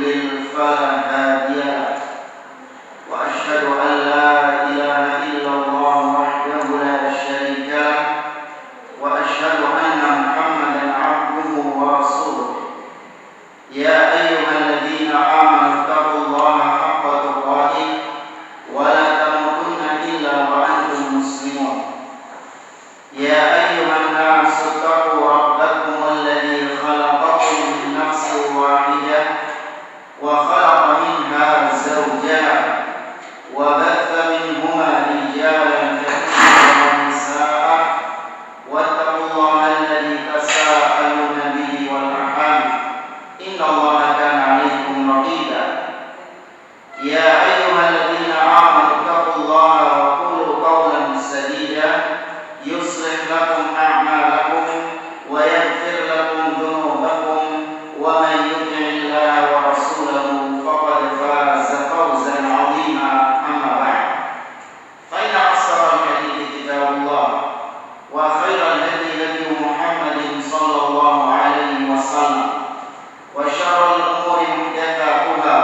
يضلل فلا هادي له وأشهد أن لا إله إلا الله وحده لا شريك له وأشهد أن محمدا عبده ورسوله يا أيها الذين آمنوا اتقوا الله حق تقاته ولا تموتن إلا وأنتم مسلمون يا أيها الناس اتقوا ربكم الذي خلقكم من نفس واحدة وخلق منها زوجها وبث منهما رجالا كثيرا ونساء واتقوا الله الذي تساءلون به والأرحام إن الله كان عليكم رقيبا يا أيها الذين آمنوا اتقوا الله وقولوا قولا سديدا يصلح لكم أعمالكم ويغفر لكم ذنوبكم ومن يطع الله ورسوله فقد فاز فوزا عظيما أما بعد فإن أصدق الحديث كتاب الله وخير الهدي هدي محمد صلى الله عليه وسلم وشر الأمور محدثاتها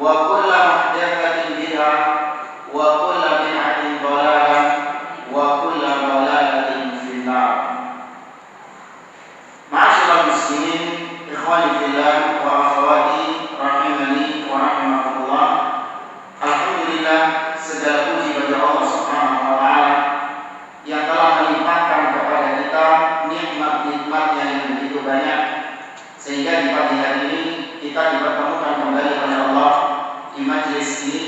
وكل محدثة بدعة وكل بدعة ضلالة وكل ضلالة في النار. Ma'asyiral muslimin, ikhwani fillah wa akhwati rahimani wa rahimakumullah. Alhamdulillah, segala puji bagi Allah Subhanahu wa taala yang telah melimpahkan kepada kita nikmat-nikmatnya yang begitu banyak sehingga di pagi hari ini kita dipertemukan kembali oleh Allah di majelis ini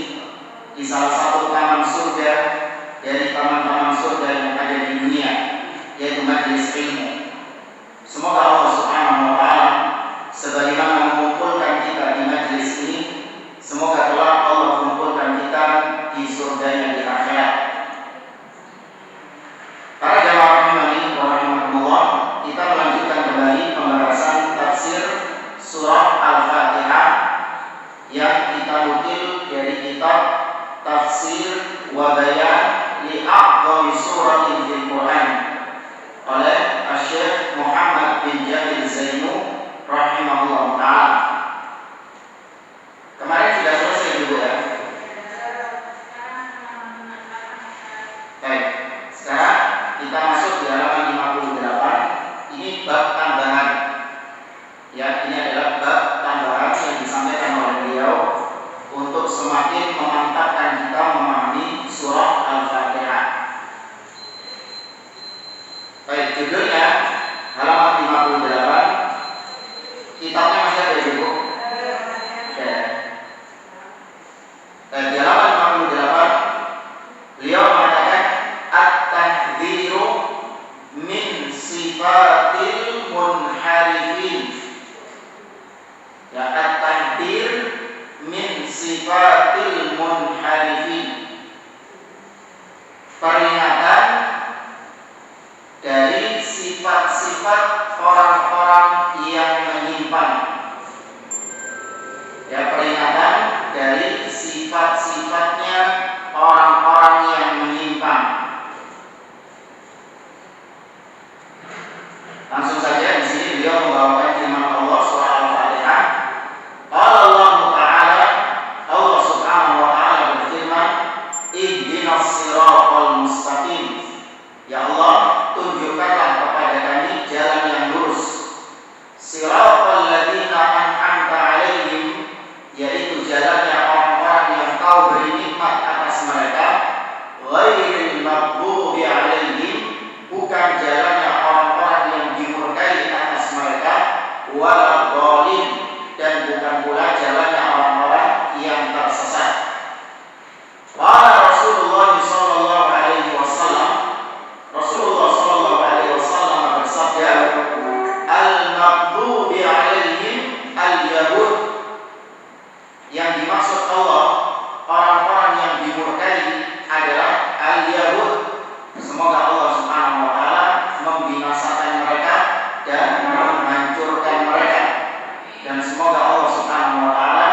di salah satu taman surga dari taman-taman surga yang ada di dunia, yaitu majelis ilmu. Semoga Allah Subhanahu wa taala sebagaimana mengumpulkan kita di majelis ini, semoga kelak Allah mengumpulkan kita di surganya di akhirat. Para jamaah rahimani wa rahimakumullah, kita melanjutkan kembali pembahasan tafsir surah Al-Fatihah yang kita nukil dari kitab Tafsir wa Bayan li A'dhami Suratin fil Quran oleh Syekh Muhammad bin Jamil Zainu rahimahullah ta'ala. Kemarin sudah selesai juga ya. Baik, sekarang kita masuk di halaman 58. Ini bab tambahan. Ya, ini adalah bab tambahan yang disampaikan oleh beliau untuk semakin memantapkan kita memahami surah Al-Fatihah. Baik, judulnya halaman 58. Kitabnya masih ada di buku? Ada. Dan di halaman 58 beliau mengatakan at-tahdhiru min sifatil munharifin. Ya, at-tahdhir min sifatil munharifin. Peringatan dari sifat-sifat orang-orang yang menyimpang. Ya, peringatan dari sifat-sifatnya orang-orang yang menyimpang. Langsung saja di sini beliau membawakan firman Allah surah Al-Fatihah. Allah Ta'ala, Allah Subhanahu wa taala berfirman, ihdinas siratal mustaqim. Ya Allah, tunjukkanlah kepada kami jalan yang lurus. Siratal ladzina an'amta 'alaihim, yaitu jalannya orang-orang yang Kau beri nikmat atas mereka. Ghairil maghdubi 'alaihim, bukan jalannya orang-orang yang dimurkai atas mereka. Wala dhalin, dan bukan pula jalannya orang-orang yang tersesat. Qala Rasulullah sallallahu alaihi wasallam, Rasulullah sallallahu alaihi wasallam bersabda, al-maghdubi alaihim al-yahud. Yang dimaksud Allah, orang-orang yang dimurkai adalah al-yahud. Semoga Allah Subhanahu wa taala membinasakan mereka dan menghancurkan mereka. Dan semoga Allah Subhanahu wa taala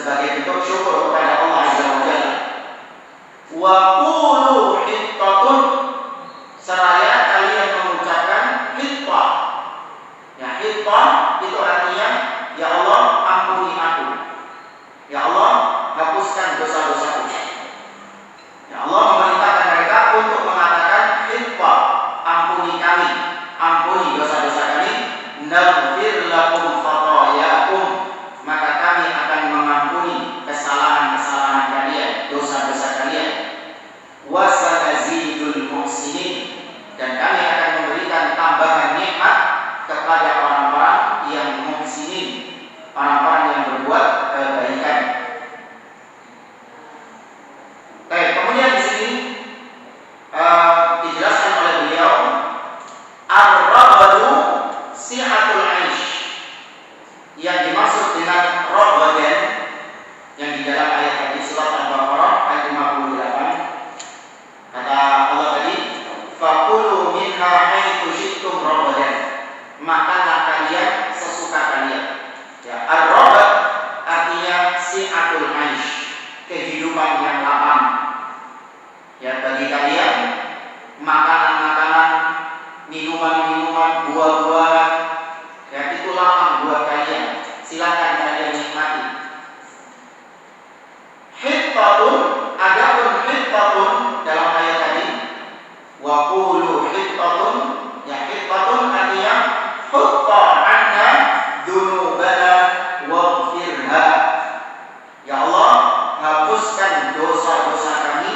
sebagai bentuk syukur kepada Allah Azza wa Jalla. Wa qulu hittatun, seraya kalian mengucapkan hittah. Ya, hittah itu artinya ya Allah ampuni aku. Ya Allah hapuskan dosa-dosaku. Ya Allah memerintahkan mereka untuk mengatakan hittah, ampuni kami, ampuni dosa-dosa kami. Naghfir lakum khatayakum, maka kami akan mengampuni kesalahan-kesalahan kalian, dosa-dosa kalian. Wa sanazidul muhsinin, dan kami akan memberikan tambahan nikmat kepada orang-orang yang muhsinin, orang-orang yang berbuat kebaikan. Baik, kemudian di sini dijelaskan oleh beliau ar-rabadu si'atul aish. Yang dimaksud dengan rabadan yang di dalam ayat tadi surat Al-Baqarah ayat 58, kata Allah tadi, faqulu minha haitsu syi'tum rabadan, makanlah kalian sesuka kalian. Ya, ar-rabad artinya si'atul aish, kehidupan yang lapang. Ya, bagi kalian makanan-makanan, minuman-minuman, buah-buahan, ya itu lapang buat kalian. Silakan kalian nikmati. Hittatun, adapun hittatun dalam ayat tadi, wa qulu hittatun, ya hittatun artinya hutta anna dzunubana waghfirha. Ya Allah, hapuskan dosa-dosa kami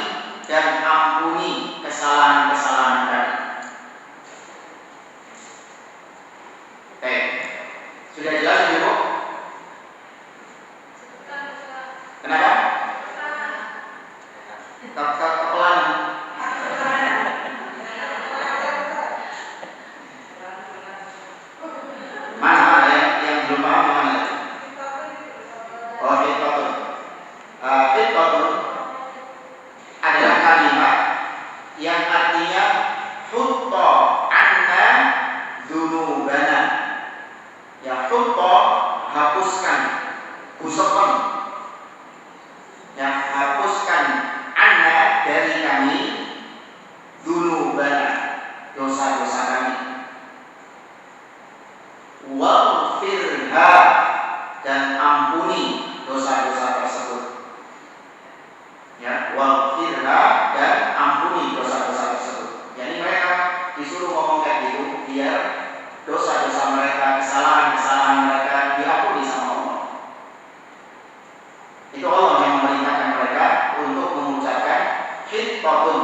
dan ampuni kesalahan-kesalahan kami. Baik, sudah jelas Ibu? Kenapa? Kepelan. Mana yang belum paham mana? Oh, hittatun. Hittatun adalah kalimat yang artinya hutta anna dzunubana. Ya, hutta hapuskan, gusokkan. Ya, hapuskan anna dari kami, dzunubana, dosa-dosa kami. Waghfirha, dan ampuni dosa-dosa tersebut. Ya, waghfirha, dan ampuni dosa-dosa tersebut. Jadi mereka disuruh ngomong kayak gitu biar dosa-dosa mereka, kesalahan-kesalahan mereka diampuni sama Allah. Itu Allah yang memerintahkan mereka untuk mengucapkan hittatun.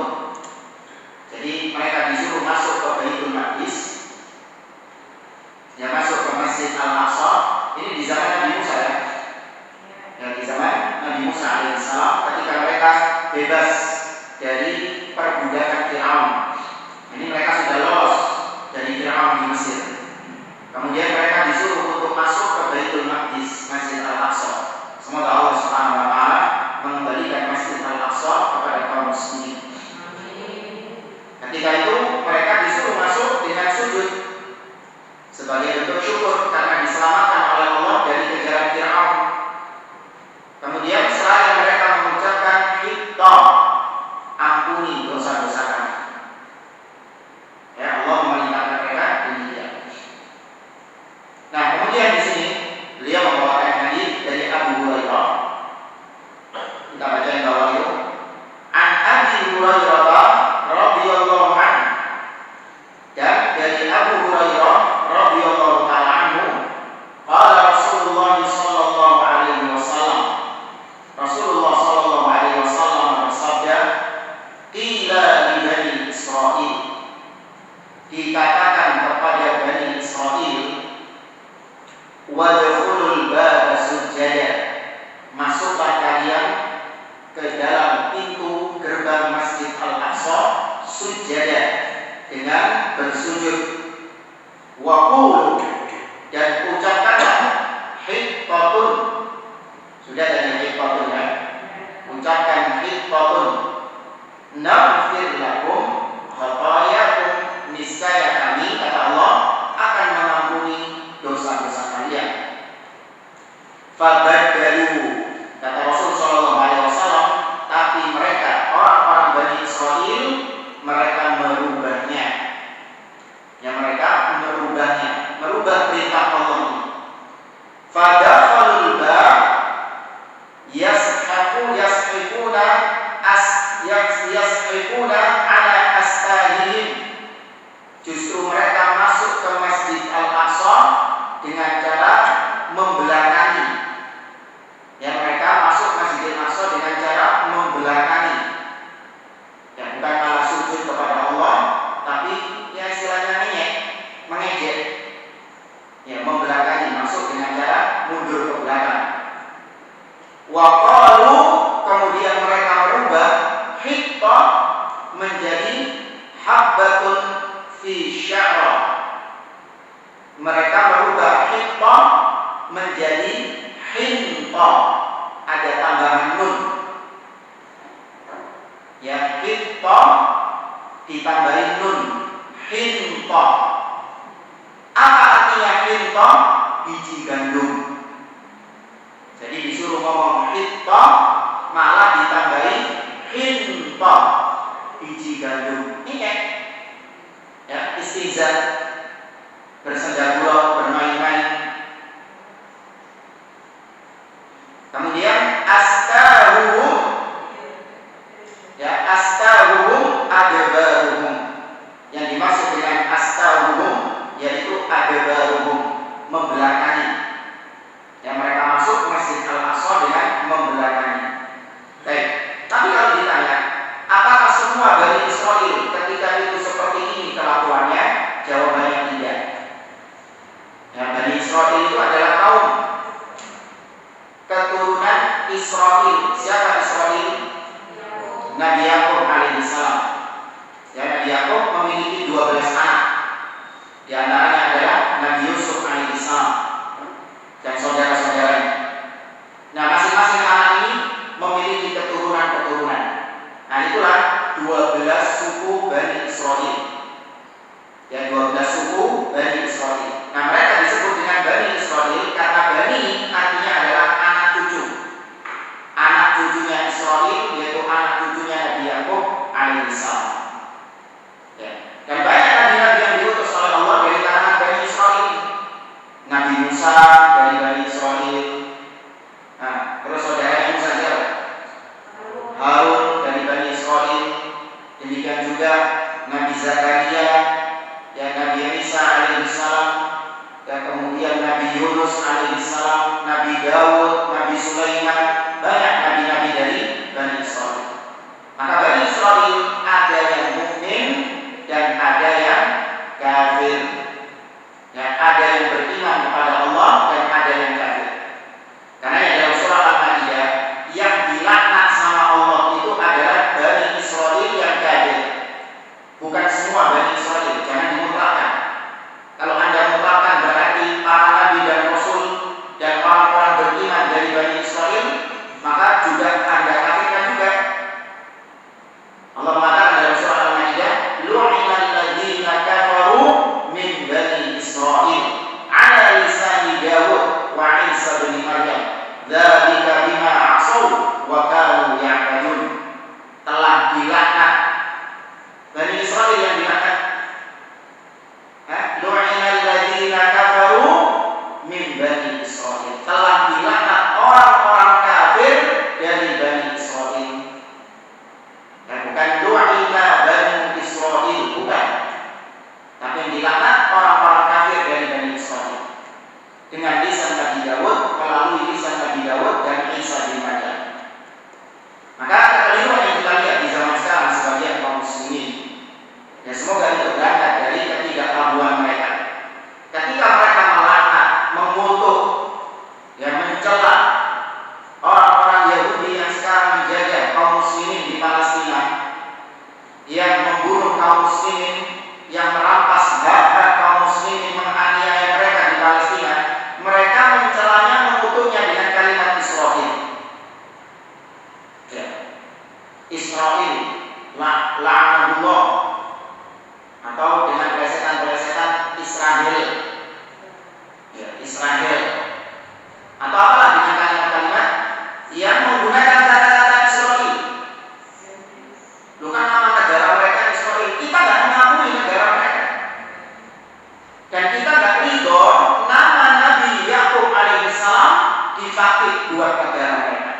Jadi mereka disuruh masuk ke Baitul Maqdis, ya masuk ke Masjid Al-Aqsa. Ini di zaman Nabi Musa ya. Ya, di zaman Nabi Musa alaihissalam ketika mereka bebas dari perbudakan Fir'aun. Ini mereka sudah lolos dari Fir'aun di Mesir. Kemudian mereka disuruh untuk masuk ke Baitul Maqdis, Masjid Al-Aqsa. Semoga Allah Subhanahu wa taala mengembalikan Masjid Al-Aqsa kepada kaum muslimin. Ketika itu mereka disuruh masuk dengan sujud sebagai bentuk syukur karena diselamatkan oleh Allah dari kejaran Fir'aun. Kemudian setelah mereka mengucapkan hittah, ampuni dosa-dosa kami. Ya, Allah memerintahkan mereka demikian. Nah, kemudian di sini beliau membawakan hadis dari Abu Hurairah. Kita baca yang bawah itu. An Abi Hurairah radhiyallahu anhu. Dan dari Abu Hurairah radhiyallahu ta'ala anhu, qala Rasulullah sallallahu alaihi wasallam. Rasulullah sallallahu alaihi wasallam bersabda, qila li Bani Israil, dikatakan kepada Bani Israil, wadkhulul baba sujada, masuklah kalian ke dalam pintu gerbang Masjid Al-Aqsa sujada, dengan bersujud. Wa qulu, dan ucapkanlah hittatun. Sudah dari hittatun ya. Ucapkan hittatun. Naghfir lakum khatayakum, niscaya kami, kata Allah, akan mengampuni dosa-dosa kalian. Fabadalu, Ya, membelakangi, masuk dengan cara mundur ke belakang. Wa qalu, kemudian mereka merubah hitta menjadi habbatun fi sya'ra. Mereka merubah hitta menjadi hinta, ada tambahan nun. Ya, hitta ditambahin nun, hinta. Apa artinya hinta? Biji gandum. Jadi disuruh ngomong hitta, malah ditambahin hinta, biji gandum. Ini ya, istihza, bersenda gurau, bermain-main. Kemudian astahuhum, ya, astahuhum adbaruhum. Yang dimaksud dengan astahuhum yaitu adbaruhum, membelakangi. Yang mereka masuk Masjid Al-Aqsa dengan membelakangi. Baik, tapi kalau ditanya, apakah semua Bani Israil ketika itu seperti ini kelakuannya? Jawabannya tidak. Ya, Bani Israil itu adalah kaum keturunan Israil. Siapa Israil? Nabi Yakub alaihissalam. Ya, Nabi Yakub memiliki 12 anak. Di antaranya adalah Nabi Yusuf alaihissalam dan saudara-saudaranya. Nah, masing-masing anak ini memiliki keturunan-keturunan. Nah, itulah 12 suku Bani Israil. Ya, 12 suku Bani Israil. Nah, mereka disebut dengan Bani Israil karena Bani artinya adalah anak cucu. Anak cucunya Israil, yaitu anak cucunya Nabi Yakub alaihissalam. Ya. Dan banyak nabi-nabi yang diutus oleh Allah dari kalangan Bani Israil. Nabi Musa dari Bani Israil. Nah, terus saudaranya Musa siapa? Harun dari Bani Israil. Demikian juga Nabi Zakaria, ya, Nabi Isa alaihissalam, dan kemudian Nabi Yunus alaihissalam, Nabi Daud, Nabi Sulaiman, banyak nabi-nabi dari Bani Israil. Maka Bani Israil ada yang mukmin dan ada yang kafir. Ya, ada yang beriman kepada Allah dan ada yang kafir. Karena yang dalam surah Al-Maidah yang dilaknat sama Allah itu adalah Bani Israil yang kafir. Bukan semua Bani Israil, jangan dimutlakkan. Kalau Anda mutlakkan berarti para nabi dan rasul dan orang-orang beriman dari Bani Israil, maka juga Anda kafirkan juga. Allah mengatakan dalam surah Al-Maidah, lu'inal ladzina kafaru min Bani Israil ala lisani Daud wa Isa bin Maryam dzalika bima 'asaw wa kanu ya'tadun. Telah dilaknat Bani Israil, yang dilaknat. Lu'inal ladzina kafaru min Bani Israil, telah dilaknat orang-orang kafir dari Bani Israil. Dan bukan lu'ina Bani Israil, bukan. Tapi yang dilaknat orang-orang kafir dari Bani Israil dengan lisan Nabi Daud, melalui lisan Nabi Daud dan Isa bin Maryam. Maka kekeliruan yang kita lihat di zaman sekarang sebagian kaum muslimin, ya, semoga itu berangkat dari ketidaktahuan mereka. Ketika mereka melaknat, mengutuk, ya, mencela orang-orang Yahudi yang sekarang menjajah kaum muslimin di Palestina, yang membunuh kaum muslimin, yang merampas hak-hak kaum muslimin, menganiaya mereka di Palestina, mereka mencelanya, mengutuknya dengan kalimat Israil. Ya. Israil, la'anahullah, atau dengan plesetan-plesetan Israel. Ya, Israel. Atau apalah dengan kalimat-kalimat yang menggunakan kata-kata Israel. Bukan nama negara mereka Israel. Kita nggak mengakui negara mereka. Dan kita nggak ridho nama Nabi Yakub alaihissalam dipakai buat negara mereka.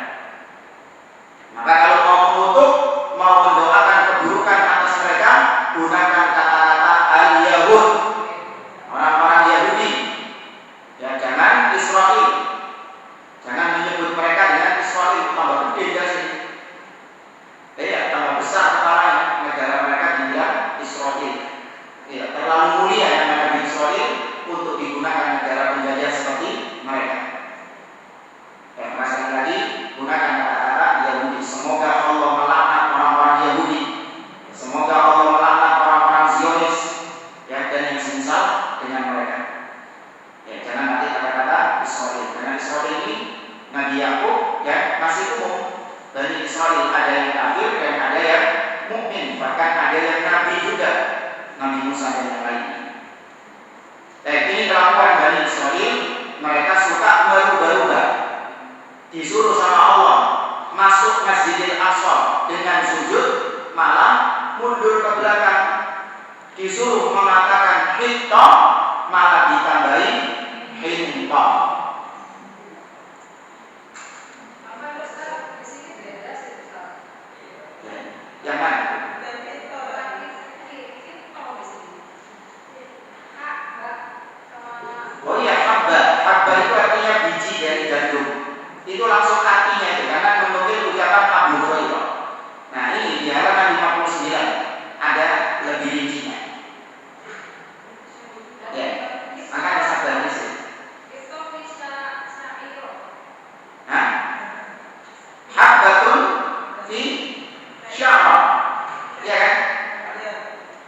Maka kalau mau mengutuk, mau mendoakan keburukan atas mereka, gunakan kata-kata al-Yahud, orang-orang Yahudi. Ya, jangan Israel. Jangan menyebut mereka dengan Israel, tambah gede ya sih. Ya, tambah besar kepalanya, negara mereka dibilang Israel. Ya, terlalu mulia yang ada di Israel, untuk digunakan negara penjajah seperti mereka. Sekali lagi, gunakan kata-kata Yahudi. Semoga Allah melaknat orang-orang Yahudi. Semoga Allah melaknat orang-orang Zionis, ya, dan yang semisal dengan mereka. Ya, jangan nanti kata-kata Israel. Karena Israel ini Nabi Yakub, ya, masih umum. Bani Israel ada yang kafir dan ada yang mukmin, bahkan ada yang nabi juga, Nabi Musa dan yang lainnya. Ini kelakuan Bani Israel, mereka suka merubah-rubah. Disuruh sama Allah masuk Masjidil Aqsa dengan sujud, malah mundur ke belakang. Disuruh mengatakan hitam, malah ditambahi hintam. Yang mana? Oh iya, habba. Habba itu artinya biji dari gandum. Itu langsung artinya itu, karena menukil ucapan Abu Hurairah. Nah, ini di halaman 59 ada lebih rincinya. Ya, maka ada sabda di sini. Hah? Habbatun fi sya'ra. Ya kan?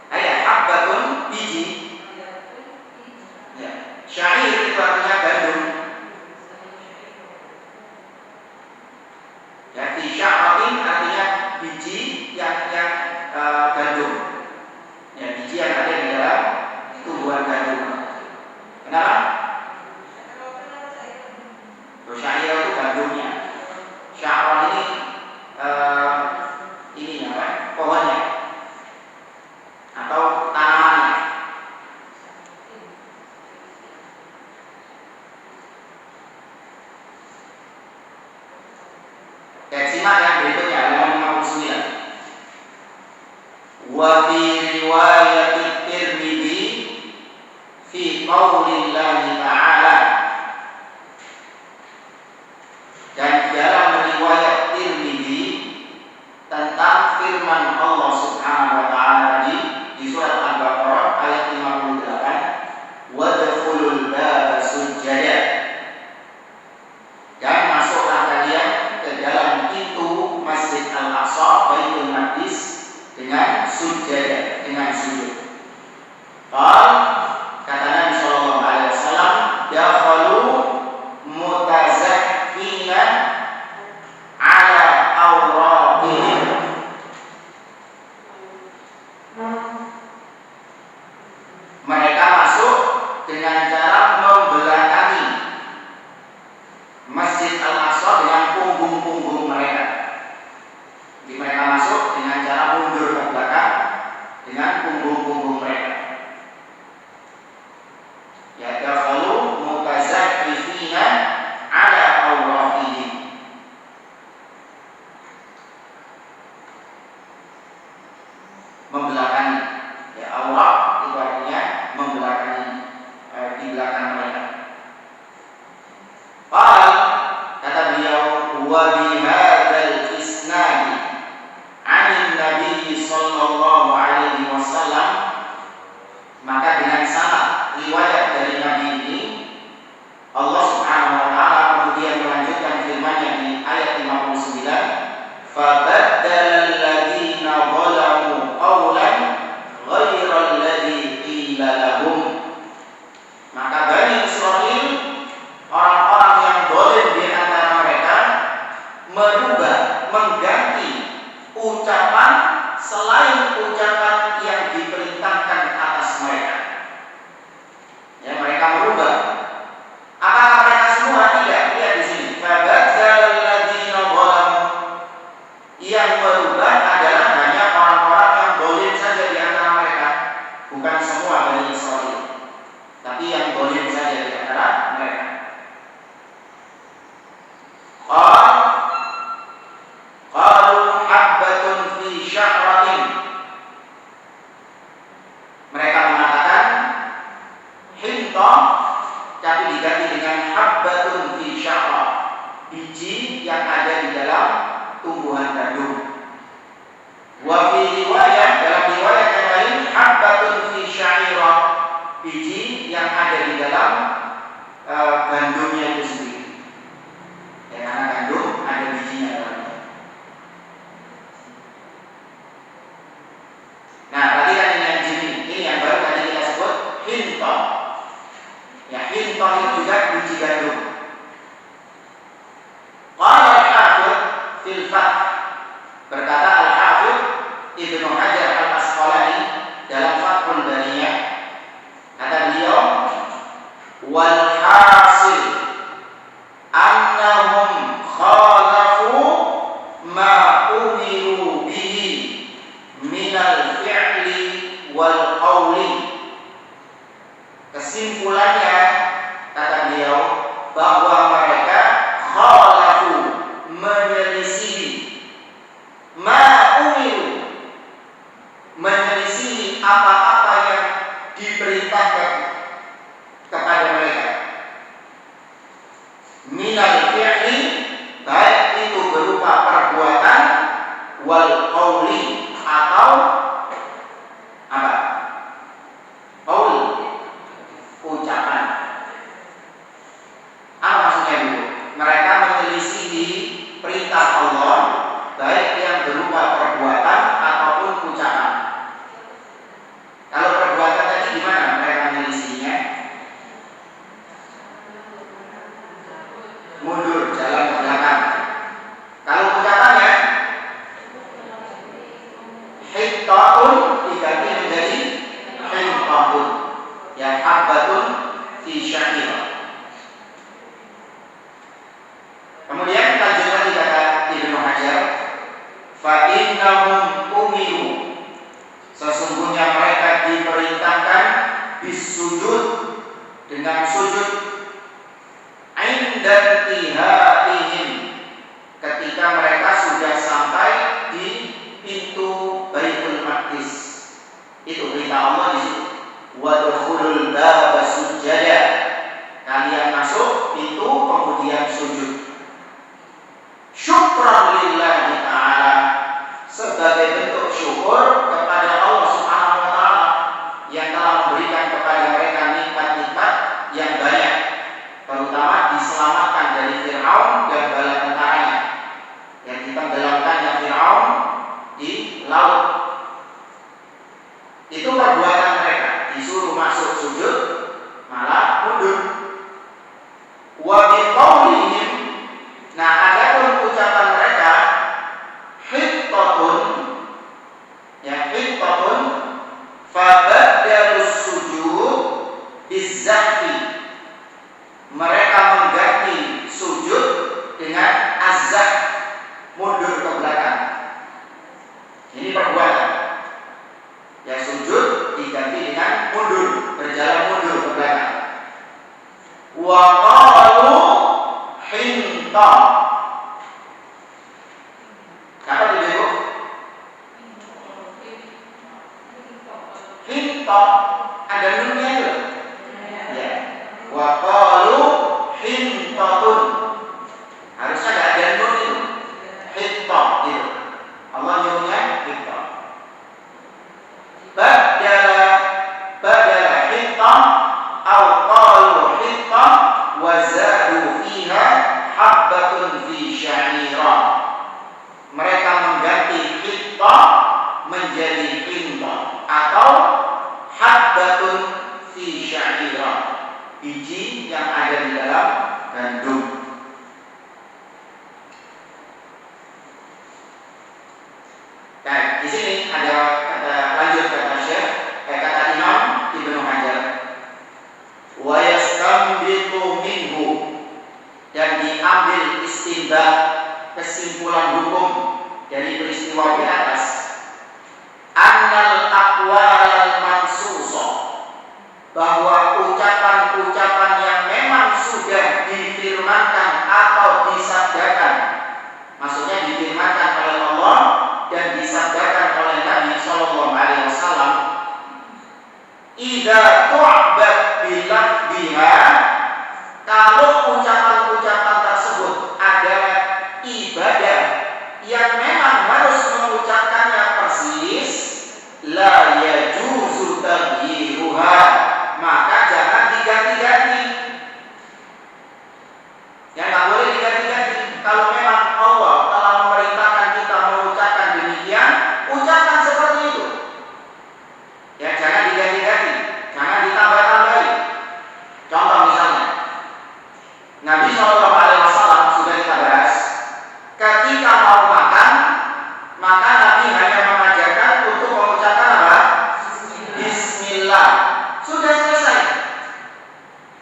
Ayat habbatun biji. Ya, syair itu artinya gandum. Ya, fi sya'ratin artinya biji yang gandum. Ya, biji yang ada di dalam tumbuhan gandum. Kenapa? Syair itu gandumnya. Sya'ra ini apa? Pohonnya atau tanamannya. Simak yang berikutnya halaman 59. Wa fi riwayat Tirmidzi fi qaulillahi ta'ala, dan dalam riwayat Tirmidzi tentang firman Allah Subhanahu wa taala tadi di surat Al-Baqarah ayat 58, wadkhulul baba sujada, dan masuklah kalian ke dalam pintu Masjid Al-Aqsa Baitul Maqdis dengan sujada, dengan sujud. Kata Nabi sallallahu alaihi wasallam, dakhalu mutazahhina ala awraqihim. Mereka masuk dengan cara membelakangi Masjid Al-Aqsa dengan punggung-punggung mereka. Jadi mereka masuk dengan cara mundur ke belakang dengan punggung-punggung mereka. Ya, dakhalu mutazahhifina ala awraqihim. Membelakangi. Ya, awraq itu artinya membelakangi, di belakang mereka. Kata beliau, wa bihadzal isnadi 'anil Nabi sallallahu alaihi wasallam, maka dengan sanad riwayat dari Nabi ini Allah Subhanahu wa taala kemudian melanjutkan firman-Nya di ayat 59, fabaddala alladziina zalamu qawlan ghayra alladzi qila lahum. Maka Bani Israil, orang-orang yang zalim di antara mereka, merubah, mengganti ucapan selain ucapan yang diperintahkan atas mereka. Ya, mereka merubah. Apakah mereka semua? Tidak. Lihat di sini. Fabadzal ladzina zalamu. Yang merubah adalah hanya orang-orang yang zalim saja di antara mereka, bukan semua Bani Israil, tapi yang zalim saja di antara mereka. Qalu habbatun fi sya'ratin. Mereka mengatakan hintam, tapi diganti dengan habbatun fi sya'ra, biji yang ada di dalam tumbuhan gandum. Wa fi riwayat, dalam riwayat yang lain, habbatun fi sya'ira, biji yang ada di Ya, hintoh itu juga biji gandum. Qala al-Hafidz fil Fath, berkata Al-Hafidz Ibnu Hajar Al-Asqalani dalam Fathul Bariyah, kata beliau, wal hasil annahum khalafu ma umiru bihi minal fi'li wal qawli. Kesimpulannya, kata beliau, bahwa mereka khalafu, menyelisihi, ma umiru, menyelisihi apa-apa yang diperintahkan kepada mereka, minal fi'li, baik itu berupa perbuatan, wal qawli, atau apa? Qaul, ucapan. Apa maksudnya dulu? Mereka menyelisihi perintah Allah, baik yang berupa perbuatan ataupun ucapan. Kalau perbuatan tadi gimana mereka menyelisihinya? Mundur, jalan ke belakang. Kalau ucapannya, hittatun diganti menjadi hintatun, ya habbatun fi sya'irah. Kemudian lanjut lagi kata Ibnu Hajar, fa innahum umiru, sesungguhnya mereka diperintahkan bisujud, dengan sujud, inda intihaihim, ketika mereka sudah sampai di pintu Baitul Maqdis. Itu perintah Allah di situ. Wadkhulul baba sujada, kalian masuk pintu kemudian sujud. Syukran lillahi ta'ala, sebagai bentuk syukur kepada Allah Subhanahu wa ta'ala yang telah memberikan kepada mereka nikmat-nikmat yang banyak, terutama diselamatkan dari Fir'aun dan bala tentaranya yang ditenggelamkannya Fir'aun di laut. Itu perbuatan mereka, disuruh masuk sujud malah mundur. Wa biqaulihim, nah adapun ucapan mereka, hittatun, ya hittatun, fabadalus sujud bizzahfi, mereka mengganti sujud dengan azah, mundur ke belakang. Ini perbuatan. Ya, sujud diganti dengan mundur, berjalan mundur ke belakang. Wa qalu hinta. Apa itu, Ibu? Hinta, ada nunnya itu. Ya. Wa qalu hintatun, harusnya enggak ada nun itu. Hinta itu. Allah nyuruhnya hinta. Badala hinta au qalu hinta wa zadu fiha habbatun fi sya'irah. Mereka mengganti hinta menjadi hinta atau habbatun fi sya'irah, biji yang ada di dalam gandum. Nah, di sini ada lanjut kata Syekh, kata Imam Ibnu Hajar, wa yastanbitu minhu, dan diambil istinbat, kesimpulan hukum dari peristiwa di atas, annal aqwal mansusah, bahwa ucapan-ucapan yang memang sudah difirmankan atau disabdakan, maksudnya difirmankan oleh Allah dan disabdakan oleh Nabi Sallallahu Alaihi Wasallam, idza tu'bad bilafdiha, kalau ucapan-ucapan tersebut adalah ibadah yang memang harus mengucapkan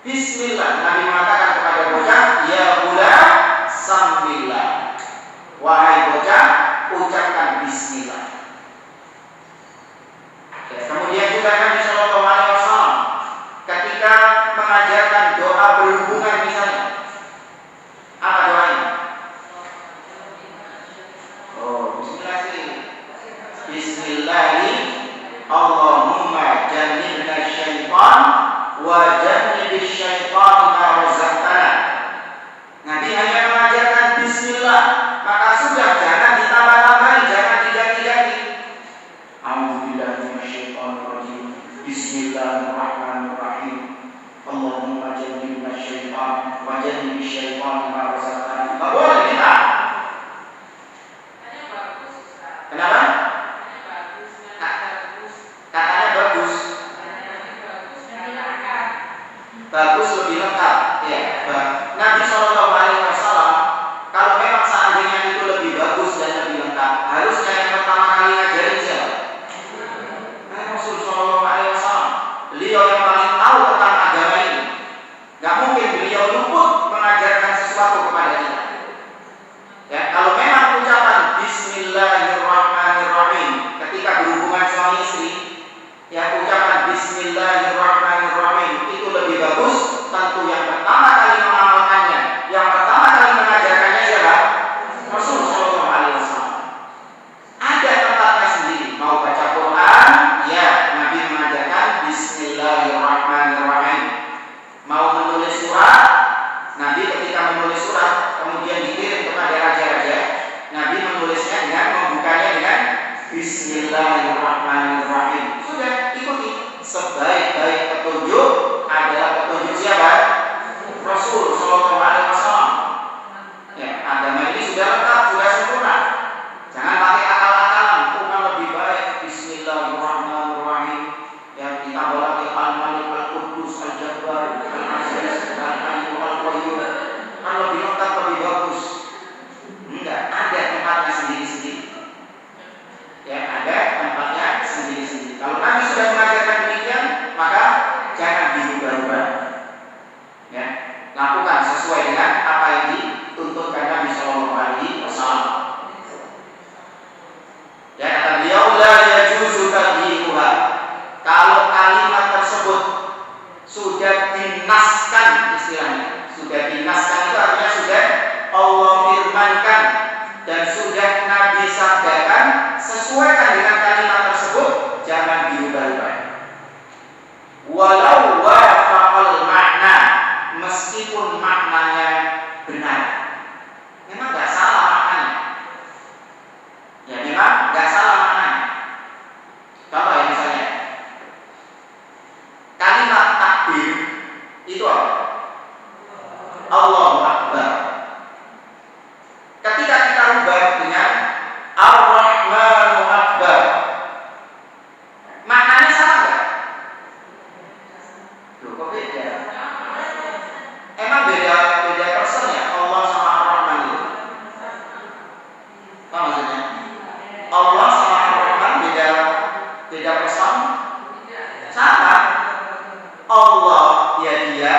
Bismillah. Nabi mengatakan kepada bocah, ya ghulam, sambillah. Wahai bocah, ucapkan bismillah. Ya, kemudian juga Nabi Shallallahu Alaihi Wasallam ketika mengajarkan doa berhubungan misalnya, apa doanya? Oh, Bismillah sih. Bismillahi Allahumma jannibna syaitan wa jannibish syaitan ma razaqtana. Nabi hanya mengajarkan bismillah, maka sudah, jangan ditambah-tambahi, jangan diganti-ganti. A'udzubillahi minasyaitonir rajim. Bismillahirrahmanirrahim. Allahumma jannibna syaitan wa jannibish syaitan ma razaqtana. Enggak boleh kita. Kenapa? Katanya bagus. Bagus lebih lengkap. Ya, Nabi Shallallahu Alaihi Wasallam kalau memang seandainya itu lebih bagus dan lebih lengkap, harusnya yang pertama kali ngajarin siapa? Rasul Shallallahu Alaihi Wasallam. Beliau yang paling tahu tentang agama ini. Gak mungkin beliau luput mengajarkan sesuatu kepada kita. Ya, kalau memang ucapan Bismillahirrahmanirrahim ketika berhubungan suami istri, ya ucapan Bismillahirrahmanirrahim itu lebih bagus. Tentu yang pertama kali mengamalkannya, yang pertama kali mengajarkannya siapa? Rasul Shallallahu Alaihi Wasallam. Ada tempatnya sendiri. Mau baca Quran, ya Nabi mengajarkan Bismillahirrahmanirrahim. Mau menulis surat, Nabi ketika menulis surat kemudian dikirim kepada raja-raja, Nabi menulisnya dengan membukanya dengan Bismillahirrahmanirrahim. Sudah, ikuti. Sebaik-baik petunjuk adalah petunjuk siapa? Rasul Shallallahu Alaihi Wasallam. Ya, agama ini sudah lengkap, sudah sempurna. Jangan pakai akal-akalan. Bukan lebih baik Bismillahirrahmanirrahim. Yang ditambah lagi Al-Malik, Al-Qudus, Al-Jabbar, Al-Aziz, Al-Halim, Al-Qayyum. Kan lebih lengkap, lebih bagus. Enggak, ada tempatnya sendiri-sendiri. Ya, ada tempatnya sendiri-sendiri. Kalau Nabi sudah mengajarkan demikian, maka jangan dirubah-rubah. Ya, lakukan sesuai dengan apa yang dituntutkan Nabi Shallallahu Alaihi Wasallam. Ya, kata beliau, la yajuzu tagyiruha. Kalau kalimat tersebut sudah dinaskan, istilahnya sudah dinaskan, itu artinya sudah Allah firmankan dan sudah Nabi sabdakan, sesuaikan dengan kalimat tersebut, jangan diubah-ubah. Walau wafaqal makna, meskipun maknanya benar. Memang gak salah maknanya. Ya memang gak salah maknanya. Contoh ya, misalnya kalimat takbir itu apa? Allahu Akbar. Ketika kita rubah dengan Ar-Rahmanu Akbar, maknanya sama nggak? Loh, kok beda? Emang beda person ya Allah sama Ar-Rahman itu? Apa maksudnya? Allah sama Ar-Rahman beda person? Sama. Allah ya dia,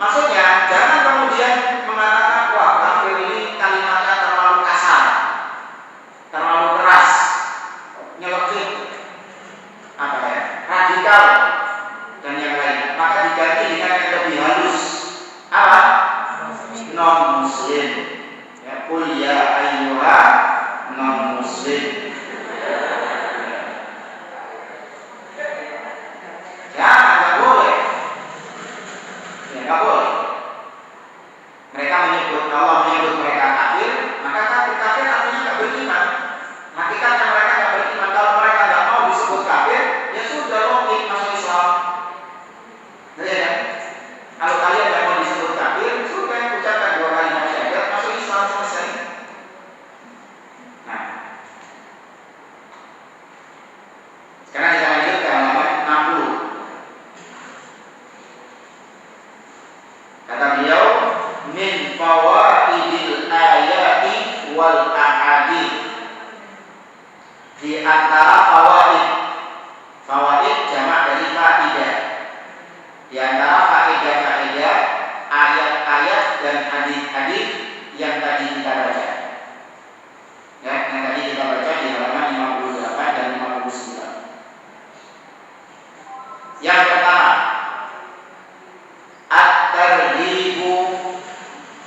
Maksudnya jangan kemudian mengatakan wah kafir ini kalimatnya terlalu kasar, terlalu keras, nyelekit, radikal dan yang lain. Maka diganti dengan yang lebih halus. Apa? Non muslim. Ya, qul ya ayyuha non muslim. Jangan, nggak boleh. Ya, nggak boleh. Mereka menyebut, Allah menyebut mereka kafir, maka kafir artinya nggak beriman. Hakikatnya mereka nggak beriman. Kalau mereka nggak mau disebut kafir, ya sudah logik masuk Islam. Ya, kalau kalian nggak mau disebut kafir, sudah ucapkan 2 kalimat syahadat, masuk Islam, selesai. Nah, sekarang kita lanjut ke halaman 60. Kata beliau, min fawaidil ayati wal ahadits. Di antara fawaid jamak dari faidah. Di antara faedah-faedah ayat-ayat dan hadis-hadis yang tadi kita baca. Ya, yang tadi kita baca di halaman 58 dan 59. Yang pertama, at-targhibu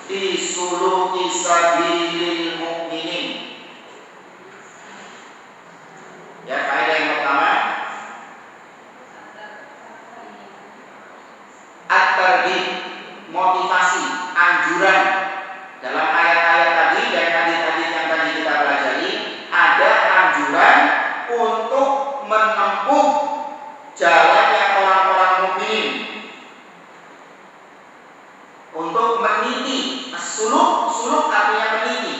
fi suluki sabilil mu'minin. Ya, faedah yang pertama, at-targhib, motivasi, anjuran. Dalam ayat-ayat tadi dan hadis-hadis yang tadi kita pelajari, ada anjuran untuk menempuh jalannya orang-orang mukmin, untuk meniti. Suluk artinya meniti.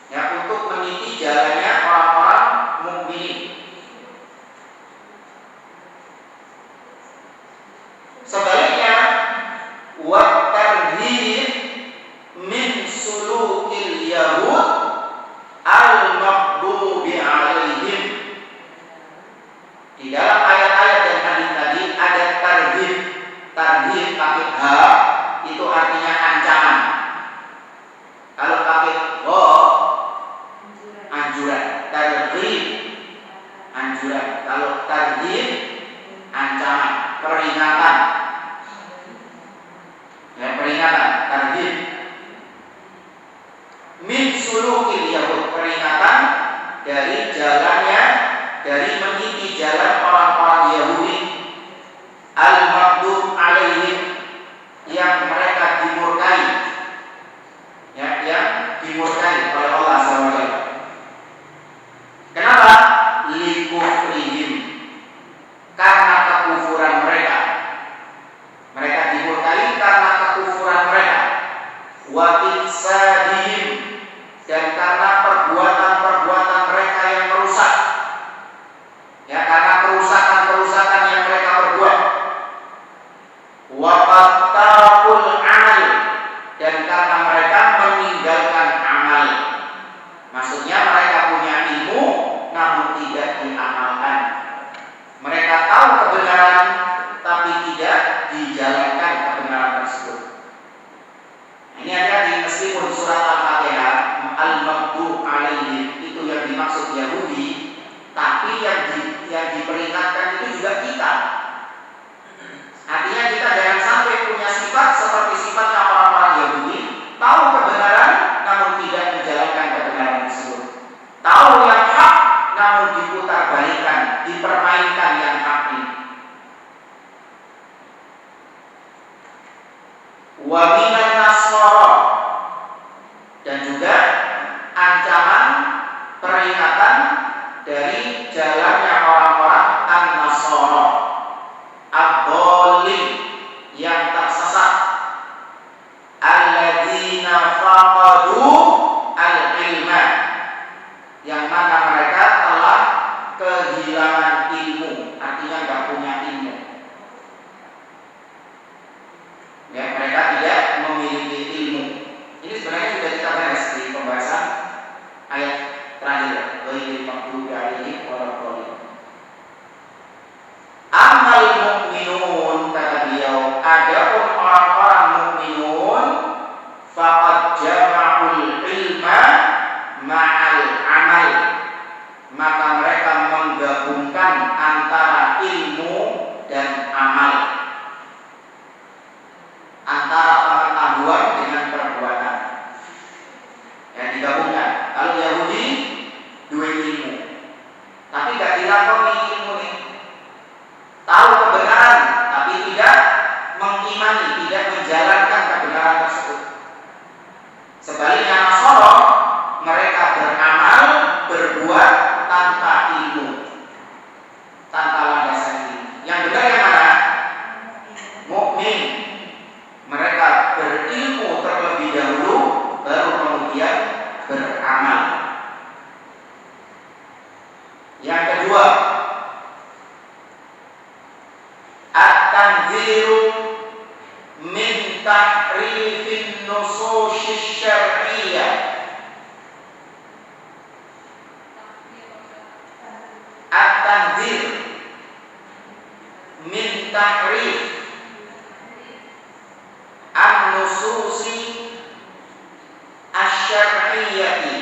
Ya, untuk meniti jalannya orang-orang mukmin. Sebaliknya, wa tarhib min sulukil yahud al-maghdubi alaihim. Di dalam ayat-ayat dan hadis tadi ada tarhib. Tarhib pakai ha itu artinya ancaman. Kalau pakai ho, anjuran. Tarhib, anjuran. Kalau tarhib, ancaman, peringatan. Ya, peringatan, tarhib. Min sulukil yahud, peringatan dari jalannya, dari meniti jalan orang-orang Yahudi, al-maghdub alaihim, yang mereka dimurkai, ya, yang dimurkai oleh Allah SWT. Kenapa? Likufrihim, karena kekufuran mereka. Mereka dimurkai karena kekufuran mereka. Wa ifsadihim, dan karena perbuatan-perbuatan mereka yang merusak. Ya, karena kerusakan-kerusakan yang mereka perbuat. Wa qatta'ul amal, dan karena mereka meninggalkan amal. Maksudnya mereka punya ilmu namun tidak diamalkan. Mereka tahu kebenaran tapi tidak dijalankan kebenaran tersebut. Ini ada di meskipun surat Al-Fatihah al-maghdub alaihim itu yang dimaksud Yahudi, tapi yang diperingatkan itu juga kita. Artinya kita jangan sampai punya sifat seperti sifatnya orang-orang Yahudi, tahu kebenaran namun tidak menjalankan kebenaran tersebut. Tahu yang hak namun diputarbalikkan, dipermainkan yang hak ini. Wa minan nasara, dan juga ancaman, peringatan dari jalannya orang-orang an-nasara, ad-dhalin, yang tersesat, alladzina faqadu al-ilma, yang mana mereka telah kehilangan ilmu, artinya nggak punya ilmu. Ya, mereka tidak memiliki ilmu. mukmin. Mereka berilmu terlebih dahulu, baru kemudian beramal. Yang kedua, at-tanziru min tahrifin nusus syar'iyyah. At-tanzir min tahrif an-nususi asy-syar'iyyati.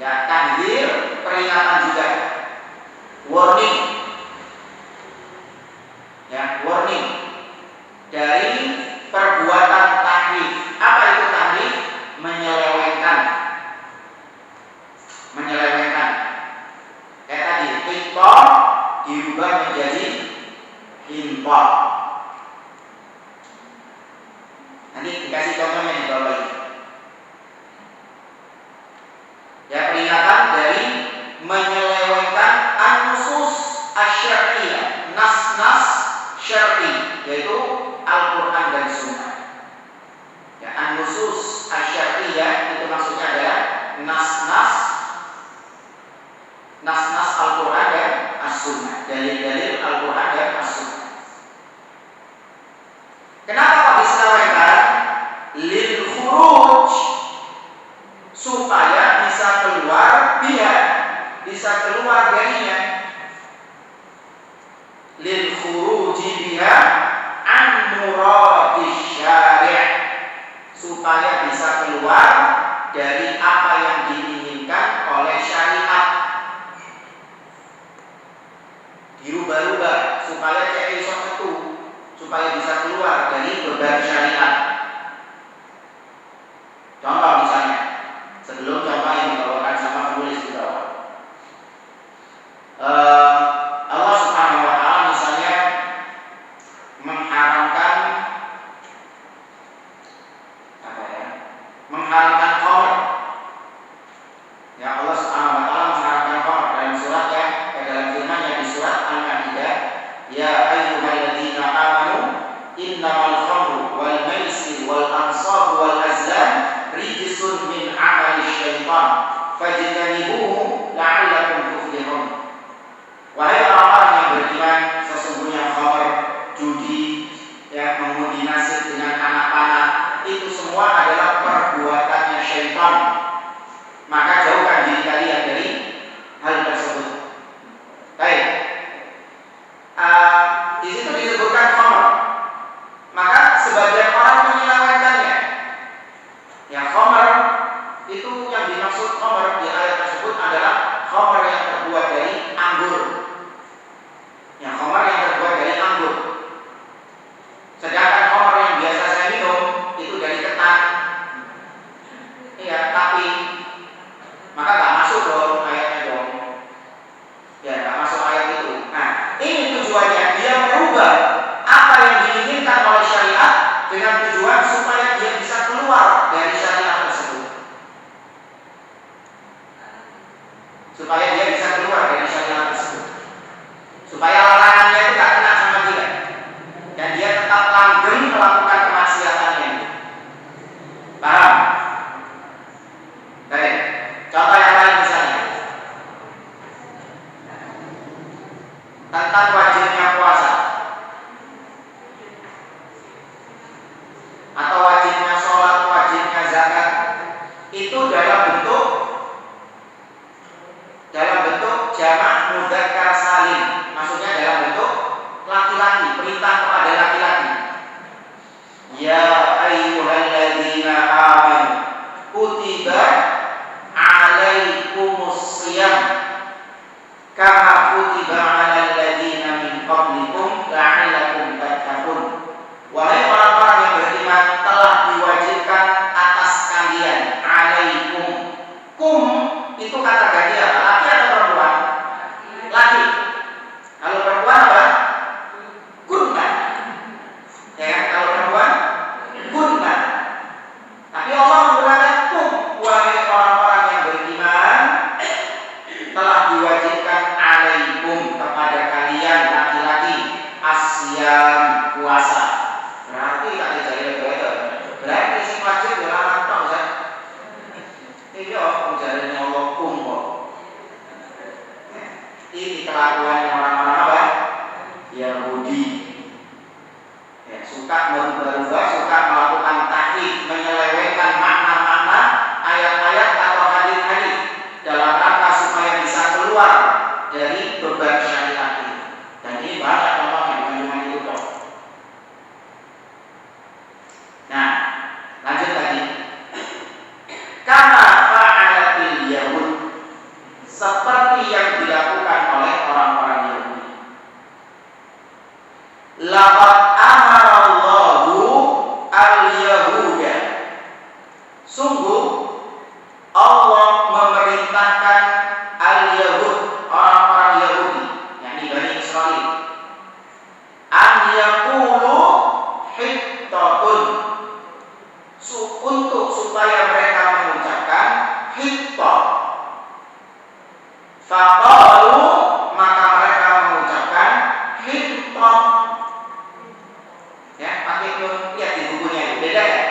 Ya, tanzir peringatan juga, warning. Ya, warning dari perbuatan tahrif. Apa itu tahrif? Menyelewengkan. Menyelewengkan. Kayak tadi, qita diubah menjadi qinta. Nanti dikasih contohnya di bawah ini. Ya, peringatan dari menyelewengkan an-nusus asy-syar'iyyah, nas-nas syar'i, yaitu Al-Qur'an dan Sunnah. Ya, an-nusus asy-syar'iyyah itu maksudnya adalah nas-nas Al-Qur'an dan As-Sunnah, dalil-dalil Al-Qur'an dan As-Sunnah. Kenapa kok diselewengkan? Lil khuruj, supaya bisa keluar biha, bisa keluar darinya. Lil khuruji biha an muradis syari', supaya bisa keluar dari apa yang diinginkan oleh syariat. Dirubah-rubah supaya cek iso metu, supaya bisa keluar dari beban syariat. Contoh misalnya, sebelum contoh yang dibawakan sama penulis di bawah, Allah Subhanahu wa Ta'ala misalnya mengharamkan mengharamkan khamr. Ya, Allah Subhanahu wa Ta'ala mengharamkan khamr dalam surat dalam firman-Nya di surat Al-Maidah, ya ayyuhalladzina amanu innamal khamru wal maisir wal ansab wal azlam rijsun min amali syaitan fajtanibuhu la'allakum tuflihun. Wahai orang-orang yang beriman, sesungguhnya khamr, judi, ya, mengundi nasib dengan anak panah, itu semua adalah perbuatannya syaitan. Maka jauhkan diri kalian dari hal tersebut. Baik. Di situ disebutkan khamr. Maka sebagian orang menyelewengkannya. Ya, khamr itu yang dimaksud khamr di ayat tersebut adalah khamr yang terbuat dari anggur. Ya, khamr yang terbuat dari anggur. Sedangkan khamr yang biasa saya minum itu dari ketan. Iya, tapi maka nggak masuk dong ayatnya dong. Ya, nggak masuk ayat itu. Nah, ini tujuannya dia merubah apa puasa. Berarti tak dijari itu. Berarti sing wajib ya lanang tok, Ustaz. Iya, ujarane Allah kok. Ini kelakuan orang-orang apa? Yahudi. Ya, suka merubah-rubah, suka melakukan tahrif, menyelewengkan makna-makna ayat-ayat atau hadis-hadis dalam rangka supaya bisa keluar dari beban syariat ini. Dan ini banyak contohnya, bukan cuma itu toh. Nah, lanjut lagi. Kama fa'alatil Yahud, seperti yang dilakukan oleh orang-orang Yahudi. Laqad amarallahu al-Yahuda, sungguh Allah memerintahkan al-Yahud, orang-orang Yahudi, yakni Bani Israil, an yaqulu hittatun, untuk supaya mereka mengucapkan hittat. Faqalu, maka mereka mengucapkan hittat. Ya, pakai nun, lihat di bukunya itu beda ya?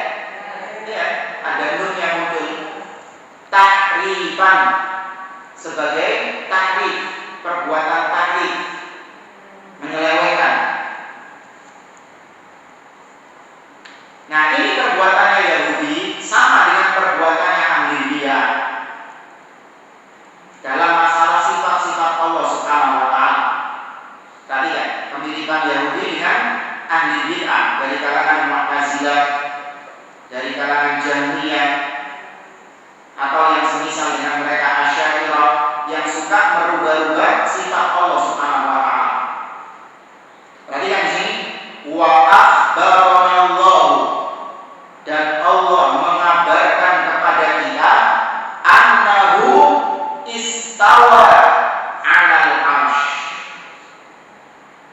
Ya, ada nun yang muncul. Tahrifan, sebagai tahrif, perbuatan tahrif, menyelewengkan. Nah, ini perbuatannya Yahudi sama dengan perbuatannya ahli bid'ah dalam masalah sifat-sifat Allah Subhanahu wa taala. Tadi kan pemilikan Yahudi dengan ahli bid'ah dari kalangan Mu'tazilah, dari kalangan Jahmiyah, atau yang semisal dengan mereka Asy'ariyah yang suka merubah-rubah sifat Allah Subhanahu wa taala. Perhatikan di sini, wa akhbaranallahu, dan Allah mengabarkan kepada kita annahu istawa 'alal 'arsy.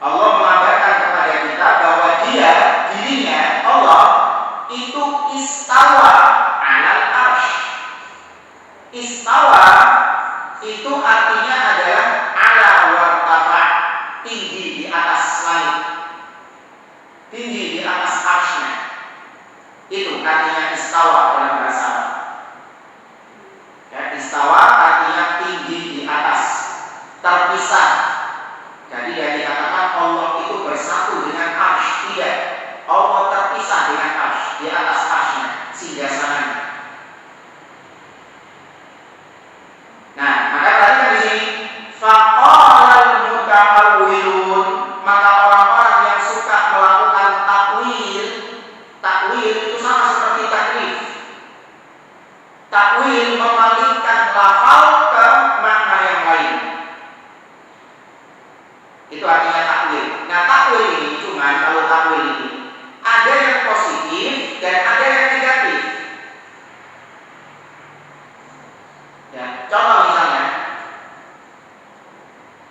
Allah mengabarkan kepada kita bahwa dirinya Allah itu istawa 'alal 'arsy. Istawa itu artinya adalah ala wartafa, tinggi di atas langit, tinggi di atas arsy-Nya. Itu artinya istawa dalam bahasa Arab. Ya, istawa artinya tinggi di atas, terpisah. Jadi yang dikatakan Allah itu bersatu dengan arsy, tidak. Allah terpisah dengan arsy, di atas arsy-Nya, singgasananya. Nah, maka tadi di sini faqalal muta'awwilun, maka orang-orang yang suka melakukan takwil itu sama seperti takrif. Takwil memalingkan lafal ke makna yang lain. Itu artinya takwil. Nah, takwil ini cuma kalau takwil ini ada yang positif dan ada yang negatif. Ya, contoh misalnya,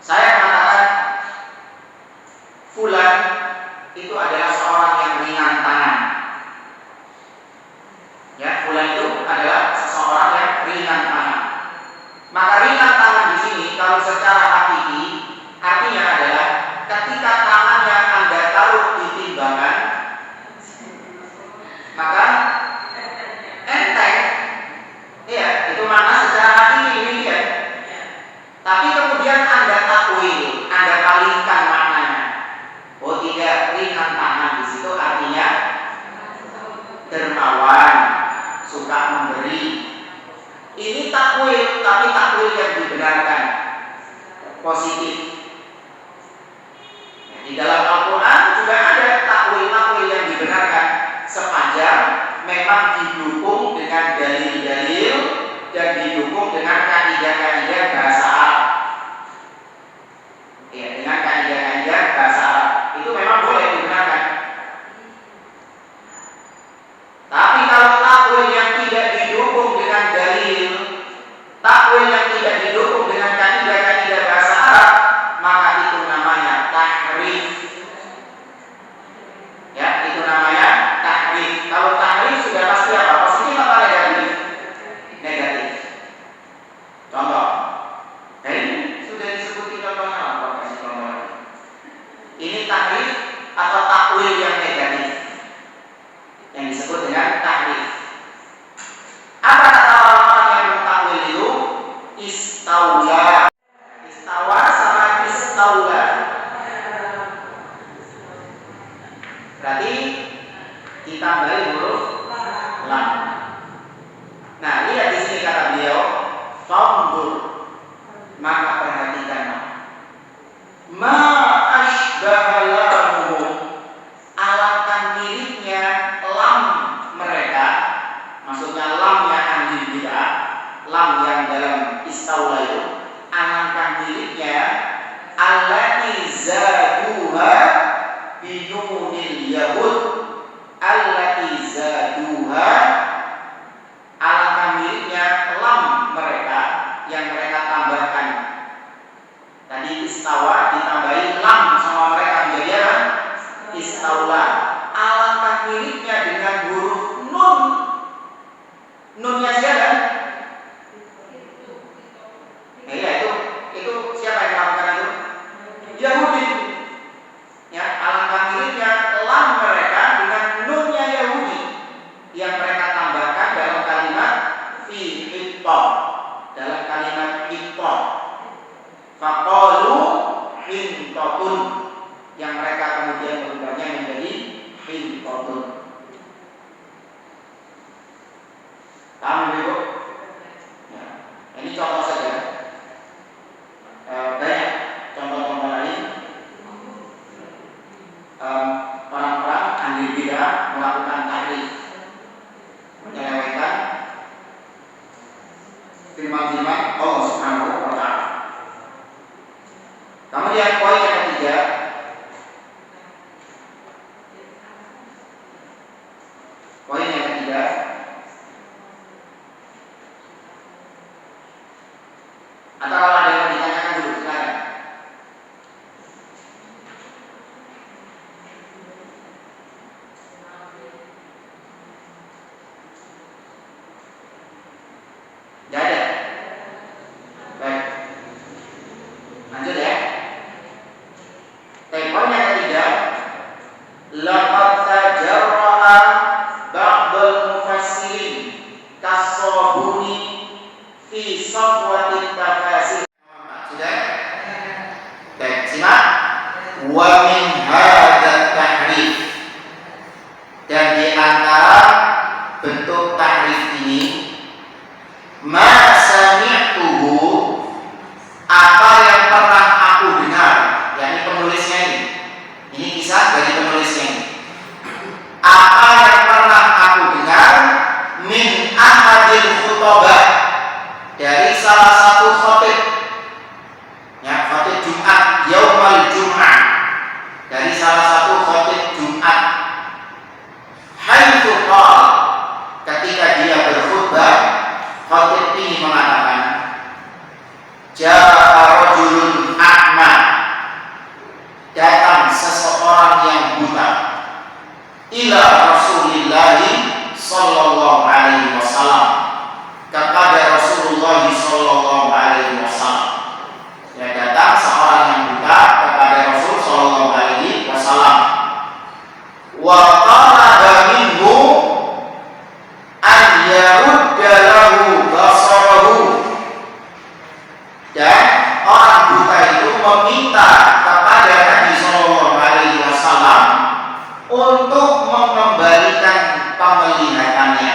saya mengatakan fulan itu adalah seorang yang ringan tangan. Ya, fulan itu adalah seseorang yang ringan tangan. Maka ringan tangan di sini kalau secara hakiki artinya adalah ketika tangannya Anda taruh di timbangan, maka enteng. Iya, itu makna secara hakiki ini ya. Tapi kemudian Anda takwil, Anda palingkan maknanya. Oh tidak, ringan tangan di situ artinya dermawan, suka memberi. Ini takwil, tapi takwil yang dibenarkan, positif. Nah, di dalam Al-Quran juga ada takwil-takwil yang dibenarkan, sepanjang memang didukung dengan dalil-dalil dan didukung dengan kaidah-kaidah bahasa Arab. Ya, dengan kaidah-kaidah bahasa Arab itu memang boleh digunakan. Tapi kalau takwil yang tidak didukung dengan dalil, takwil yang tidak didukung dengan kaidah-kaidah bahasa Arab, maka itu namanya tahrif. Berarti ditambahi huruf lam. Nah, lihat di sini kata beliau, fanzur, maka perhatikanlah. Ma asbaha lamuhu, alangkah miripnya lam mereka, maksudnya lamnya ahli bid'ah, lam yang dalam istaula itu, alangkah miripnya allati zaduha binunil yahud, allati zaduha, alangkah miripnya lam mereka yang mereka tambahkan. Tadi istawa ditambahi lam sama mereka menjadi apa? Istaula. Alangkah miripnya dengan huruf nun. Nunnya siapa? Iya, itu siapa yang melakukan itu? Yahudi. Ya, alangkah miripnya lam mereka dengan nunnya Yahudi yang mereka tambahkan dalam kalimat fi hitta, dalam kalimat hitta. Faqalu hintatun, yang mereka kemudian berubahnya menjadi hintatun. Paham Ibu? Ya, ini contoh saja. Banyak contoh-contoh lain. Orang-orang ahli bid'ah melakukan tahrif, menyelewengkan firman-firman Allah Subhanahu wa Ta'ala. Kemudian poin yang ketiga, atau kalau ada yang ditanyakan dulu silakan. Tidak ada. Baik, lanjut ya. Poin yang ketiga, laqad tajarra'a ba'dul mufassirin kas-Sabuni fi safwatit tafasir. Sudah? Baik, simak. Wa min hadzal tahrif, dan di antara bentuk tahrif ini, ma sami'tuhu, apa yang pernah aku dengar, yakni penulisnya ini kisah dari penulisnya ini. Apa yang pernah aku dengar min ahadil khutbah, dari salah satu khatib, ya, khatib Jumat, yaumal Jum'ah, dari salah satu khatib Jumat, haitsu qala, ketika dia berkhutbah, khatib ini mengatakan, ja'a rajulun a'ma, datang seseorang yang buta, ila Rasulillah sallallahu alaihi wasallam, kepada Rasulullah sallallahu alaihi wasallam. Ya, datang seorang yang buta kepada Rasul sallallahu alaihi wasallam. Wa talaba minhu an yarudda lahu basarahu, dan orang buta itu meminta kepada Nabi sallallahu alaihi wasallam untuk mengembalikan penglihatannya.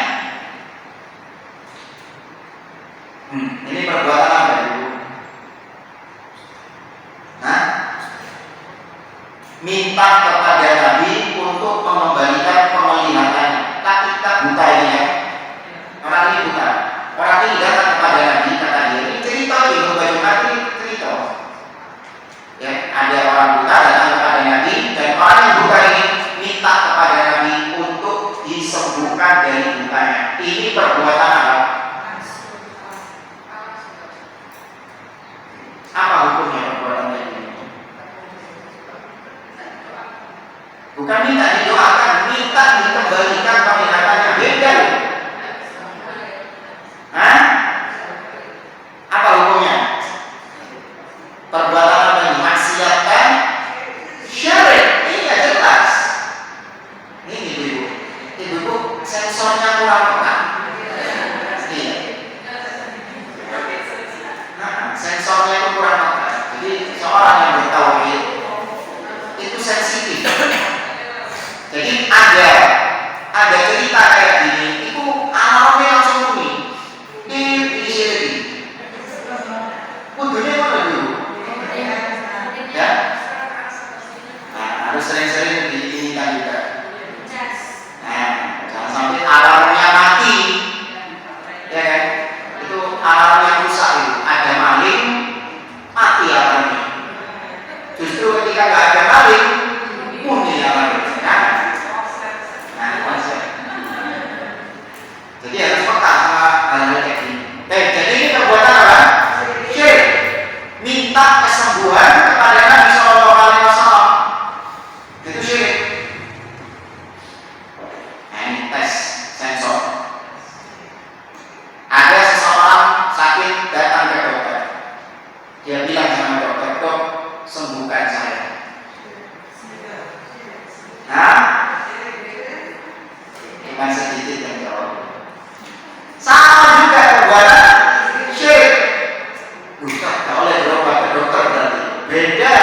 bukan sedikit yang jawab. Sama juga perbuatan syirik. Ustaz, kalau oleh berobat ke dokter berarti beda.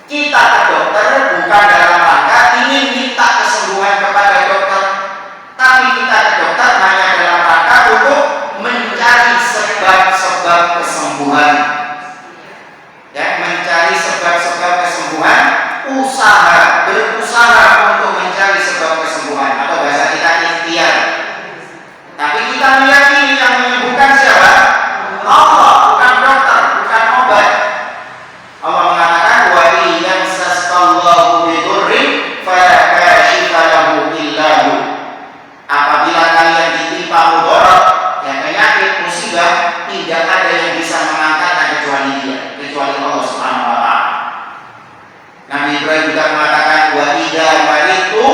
Kita ke dokter bukan dalam rangka ingin minta kesembuhan kepada dokter, tapi kita ke dokter hanya dalam rangka untuk mencari sebab-sebab kesembuhan. Ya, mencari sebab-sebab kesembuhan, berusaha untuk mencari sebab kesembuhan, atau bahasa kita ikhtiar. Tapi kita meyakini yang menyembuhkan siapa? Allah, bukan dokter, bukan obat. Allah mengatakan wa yamsaskallahu bidurrin fala kashifa lahu illa hu. Apabila kalian ditimpa mudarat, yang penyakit, musibah, tidak ada yang bisa mengangkatnya kecuali Dia, kecuali Allah Subhanahu wa taala. Nabi Ibrahim juga mengatakan wa idza maritu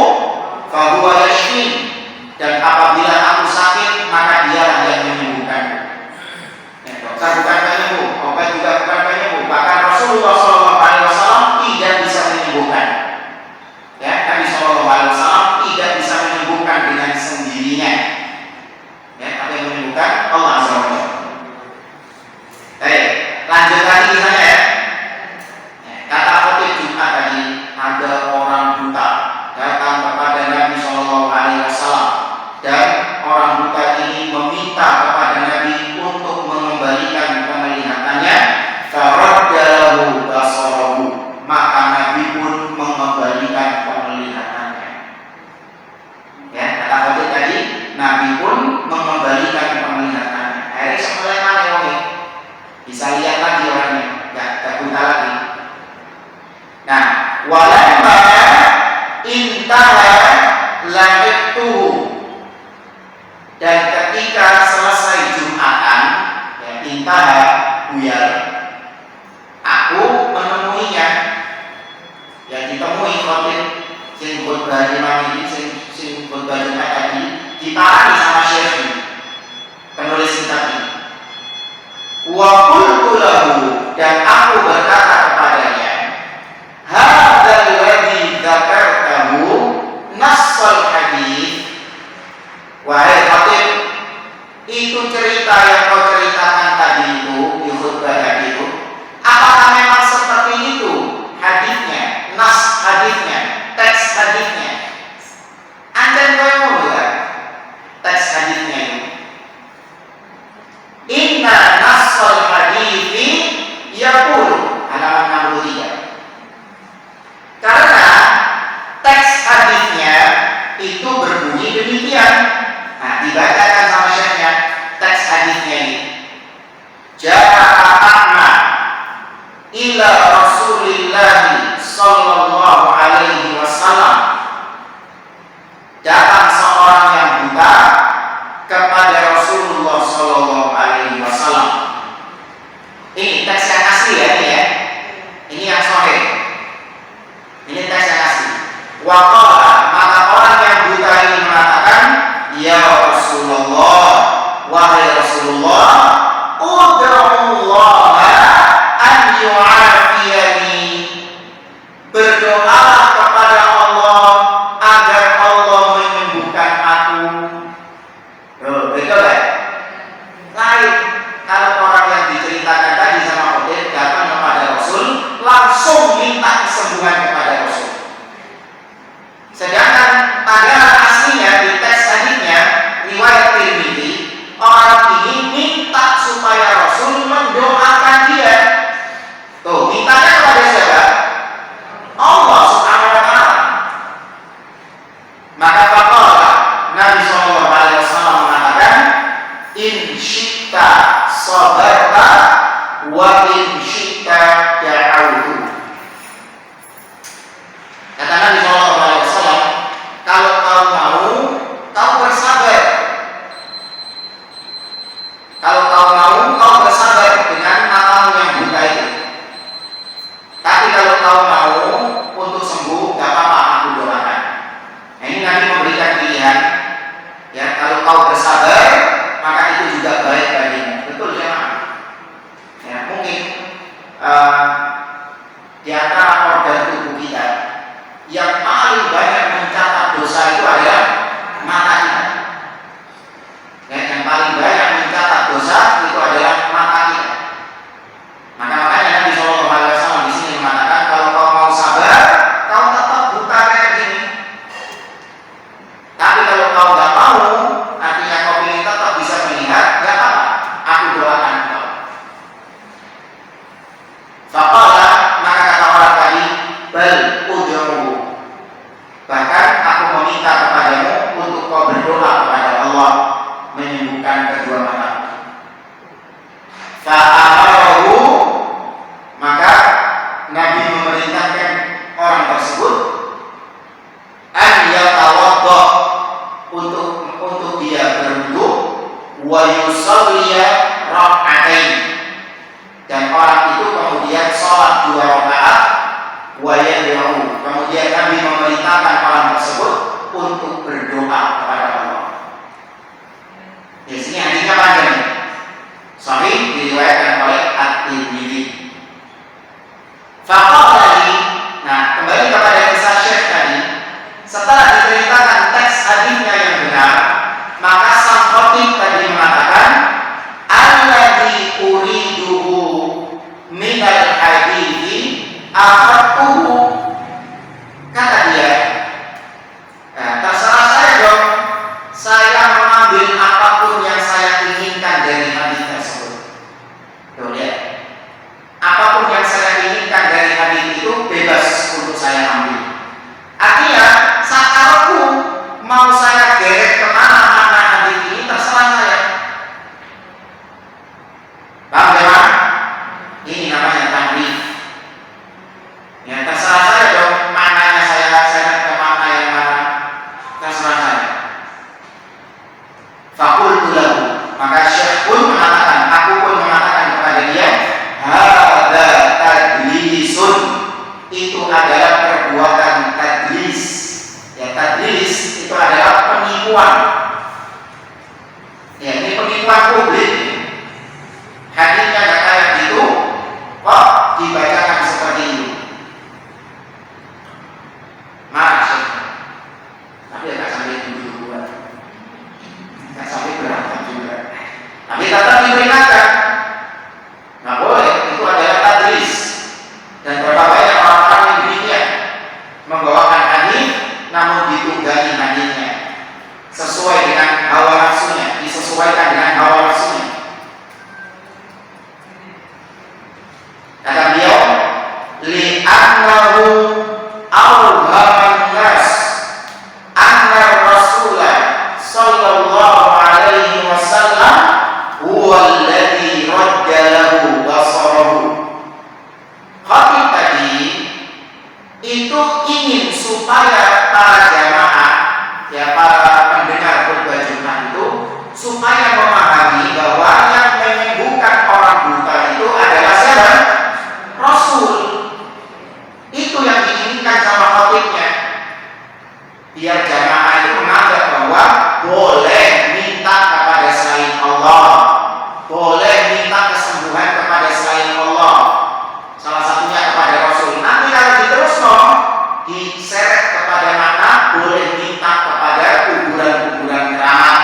fa huwa yashfin, dan apabila aku sakit maka Dialah yang menyembuhkan. Dokter bukan penyembuh, obat juga bukan penyembuh. Bahkan Rasulullah SAW tidak bisa menyembuhkan. Ya, Nabi SAW tidak bisa menyembuhkan dengan sendirinya. Ya, tapi yang menyembuhkan Allah Azza wa Jalla. Baik, lanjut lagi kisahnya ya. Kata khotib Jumat tadi, ada orang buta datang kepada Nabi SAW, dan orang buta ini meminta kepada Nabi untuk mengembalikan penglihatannya. Faraddahu basarahu, maka Nabi pun mengembalikan penglihatannya. Ya, kata khotib tadi, Nabi pun mengembalikan penglihatannya. Akhirnya semuanya mana bisa lihat lagi orangnya, gak buta lagi. Nah, walamma intaha laqituhu, dan ketika selesai Jumatan, ya, intaha buyar, aku menemuinya. Ya, ditemui khotib sing khotbah imam ini, sing khotbah Jumat tadi, diparani sama syekh penulis kitab ini. Wa qultu lahu, dan aku berkata kepadanya, hadzal ladzi dzakartahu nassal hadits. Wahai khatib, itu cerita yang kau ceritakan tadi itu di khutbah tadi itu, apakah memang seperti itu hadisnya, nas hadisnya, teks hadisnya? Anda yang mau bukan teks hadisnya itu? Inna nassal hadithi yaqulu, halaman 63. Karena teks hadisnya itu berbunyi demikian. Nah, dibacakan sama syekhnya teks hadisnya ini. Ja'a Ahmad ila Rasulillah sallallahu alaihi wasallam. Datang seorang yang buta kepada Rasulullah sallallahu alaihi wasallam. Ini teks yang asli ya, ini ya. Ini yang sahih. Ini teks yang asli. Wa qala, maka orang yang buta ini mengatakan, ya Rasulullah, wahai Rasulullah, ud'ullah an yu'afiyani, berdoalah kepada Allah agar Allah menyembuhkan aku. Betul kan? Lain kalau orang yang diceritakan tadi sama khotib datang kepada Rasul, langsung minta kesembuhan kepada Rasul. Sedangkan pada aslinya di teks hadisnya riwayat Tirmidzi, orang ini penipuan. Ya, ini penipuan publik. Hadisnya nggak kayak gitu, kok dibacakan seperti itu. Marah sih. Tapi nggak sampai dulu, nggak sampai berangkat juga. Tapi tetap diperingatkan. Nggak boleh, itu adalah tadlis. Dan berapa banyak orang-orang yang demikian membawakan hadis, namun ditunggangi hadisnya sesuai dengan hawa nafsunya, disesuaikan dengan hawa nafsunya. Kata beliau, li'annahu awhaman nas anna Rasulullah sallallahu alaihi wasallam huwa alladhi radda lahu basarahu. Khatib tadi itu ingin supaya para jamaah, ya para pendengar khutbah Jumat itu supaya memahami bahwa yang menyembuhkan orang buta itu adalah siapa? Rasul. Itu yang diinginkan sama khatibnya. Biar jamaah itu menganggap bahwa boleh minta kepada selain Allah, boleh minta kesembuhan kepada selain Allah. Salah satunya kepada Rasul. Nanti kalau diterusno diseret kepada mana boleh minta kepada kuburan-kuburan keramat,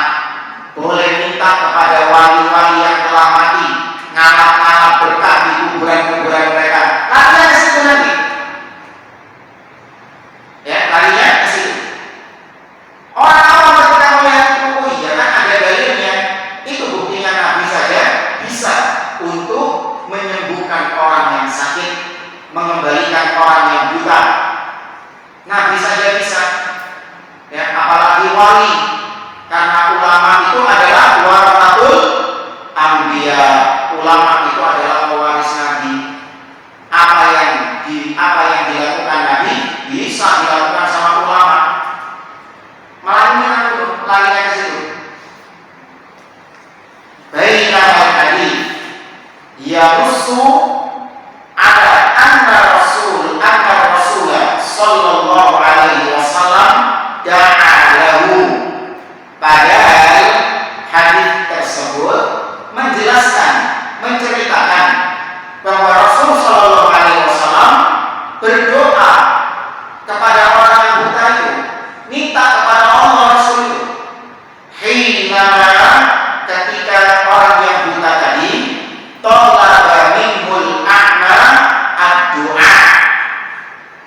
boleh minta kepada wali-wali yang telah mati, ngalap-ngalap berkah di kuburan-kuburan mereka. Larinya ke situ nanti. Ya, larinya ke situ. Orang awam ketika melihat itu, iya kan ada dalilnya. Itu buktinya Nabi saja bisa untuk menyembuhkan orang yang sakit, mengembalikan orang yang buta. Nabi saja bisa, ya, apalagi wali. Karena ulama itu adalah warasatul anbiya. Ulama itu adalah pewaris Nabi. Apa yang dilakukan Nabi bisa dilakukan sama ulama. Malah ini aku larinya ke situ. Baiklah hadis ya rusu ada anna Rasulullah sallallahu alaihi wasallam da'a lahu. Padahal hadis tersebut menjelaskan, menceritakan bahwa Rasul sallallahu alaihi wasallam berdoa kepada orang yang buta itu, minta kepada Allah Rasul itu. Hina ketika orang yang buta tadi talaba minhul a'ma ad-du'a.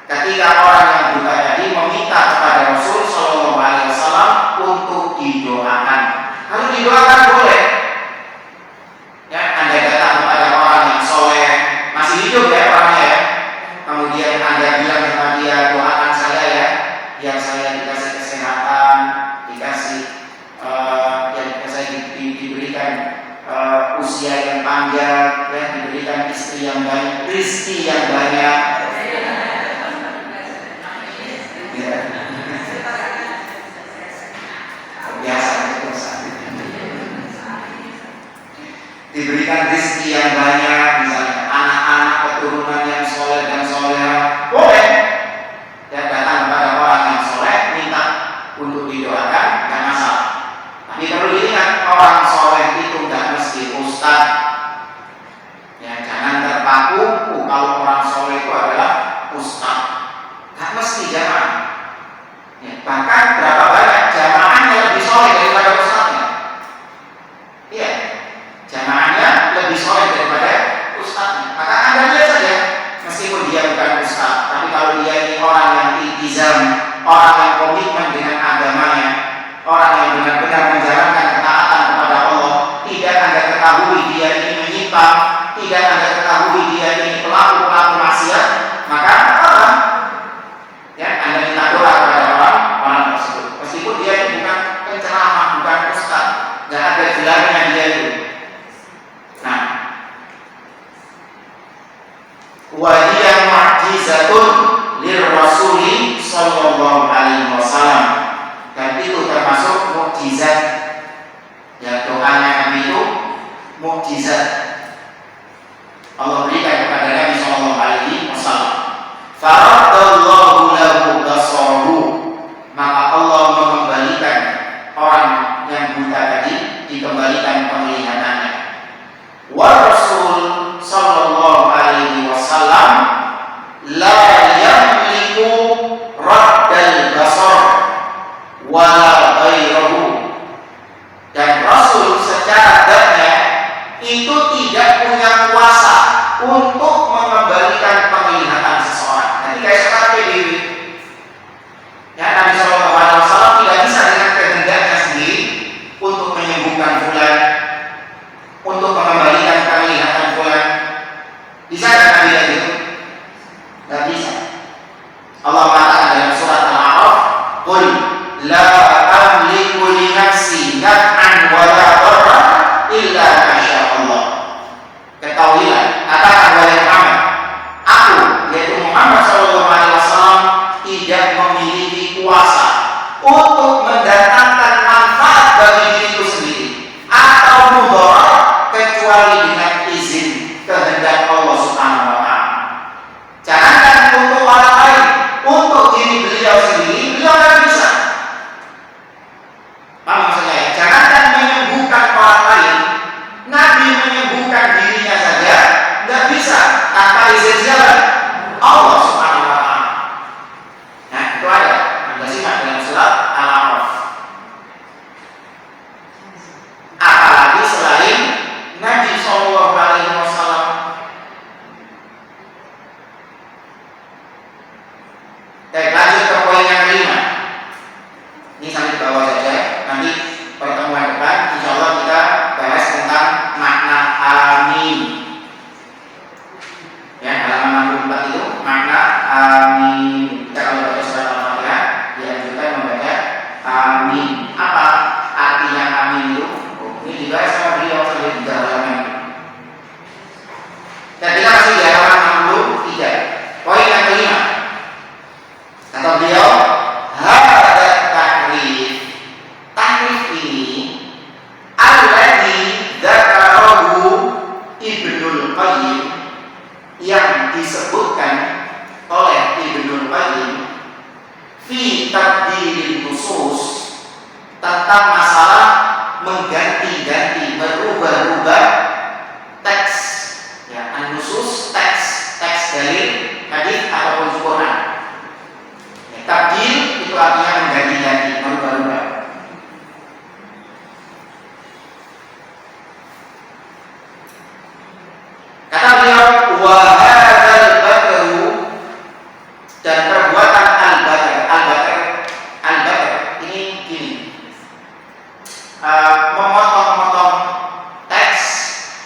Ketika orang yang buta tadi meminta kepada Rasul sallallahu alaihi wasallam untuk didoakan. Kalau didoakan boleh. Ya, Anda datang kepada orang yang soleh, masih hidup ya orangnya ya. Kemudian Anda bilang kepada dia, doakan saya ya, biar saya dikasih kesehatan, diberikan usia yang panjang, ya, diberikan istri yang banyak, rezeki yang banyak. Ya. Biasa itu diberikan rezeki yang banyak, misalnya anak-anak keturunan yang soleh dan soleha, boleh. Ya, datang kepada orang yang soleh, minta untuk didoakan, nggak masalah. Tapi perlu diingat, orang soleh itu nggak mesti ustaz. Ya, jangan terpaku kalau orang soleh itu adalah ustaz. Nggak mesti jamaah. Ya, bahkan berapa banyak jamaahnya lebih soleh daripada ustaznya. Iya, jamaahnya lebih soleh daripada ustaznya. Maka Anda lihat saja, meskipun dia bukan ustaz, tapi kalau dia ini orang yang iltizam, orang yang komitmen dengan agamanya, orang yang benar-benar menjalankan ketaatan kepada Allah, tidak Anda ketahui dia ini menyimpang, tidak Anda ketahui dia ini pelaku-pelaku maksiat, maka apa? Ya, Anda minta doa kepada orang tersebut, meskipun dia ini bukan penceramah, bukan ustaz, nggak ada gelarnya dia itu. Nah, wahiyah mu'jizatun lirrasuli sallallahu alaihi wasallam. Dan itu termasuk mukjizat. Ya, doanya Nabi itu mukjizat. Allah berikan kepada Nabi sallallahu alaihi wasallam. Faradallahu lahu basarahu. wala ghairahu. Dan Rasul secara dhamma itu tidak punya kuasa untuk mengembalikan penglihatan seseorang. Jadi kayak sekarang PDW, ya, Nabi SAW tidak bisa dengan kehendaknya sendiri untuk menyembuhkan fulan, untuk mengembalikan penglihatan fulan. Bisa nggak Nabi itu? Nggak bisa. Allah mengatakan dalam surat Al-A'raf, "Qul la amliku li nafsi naf'an wa la dharran illa ma syaa Allah." Ketahuilah, katakan wahai Muhammad, aku yaitu Muhammad SAW tidak memiliki kuasa untuk mendatangkan manfaat bagi diriku sendiri atau mudarat kecuali dengan izin kehendak Allah Subhanahu wa taala. Jangankan untuk orang lain, untuk diri beliau sendiri beliau tidak bisa. Paham maksudnya ya? Jangankan menyembuhkan orang lain, Nabi menyembuhkan dirinya saja nggak bisa tanpa izin siapa? Allah Subhanahu wa taala. Nah, itu ada. Anda simak dalam surat Al-A'raf. Apalagi selain Nabi SAW. Baik, lanjut ke poin yang kelima. Ini sambil bawah saja. Nanti pertemuan depan, insya Allah kita bahas tentang makna amin. Ya, halaman 64 itu makna amin. Kita kalau baca surat Al-Fatihah dianjurkan membaca amin. Apa artinya amin itu? Ini dibahas sama beliau sampai 3 halaman. Dan kita masih di halaman 63. Poin yang kelima. Kata beliau, hadza tahrif. Tahrif ini alladzi dzakarahu Ibnul Qayyim, yang disebutkan oleh Ibnul Qayyim fi tabdilin nusus, tentang masalah mengganti-ganti, merubah-rubah teks, ya, an-nusus, teks dalil, hadis ataupun Quran. Ya, tabdil itu artinya mengganti-ganti, merubah-rubah. Kata beliau, wa hadzal badru, dan perbuatan al-badr ini gini, memotong-motong teks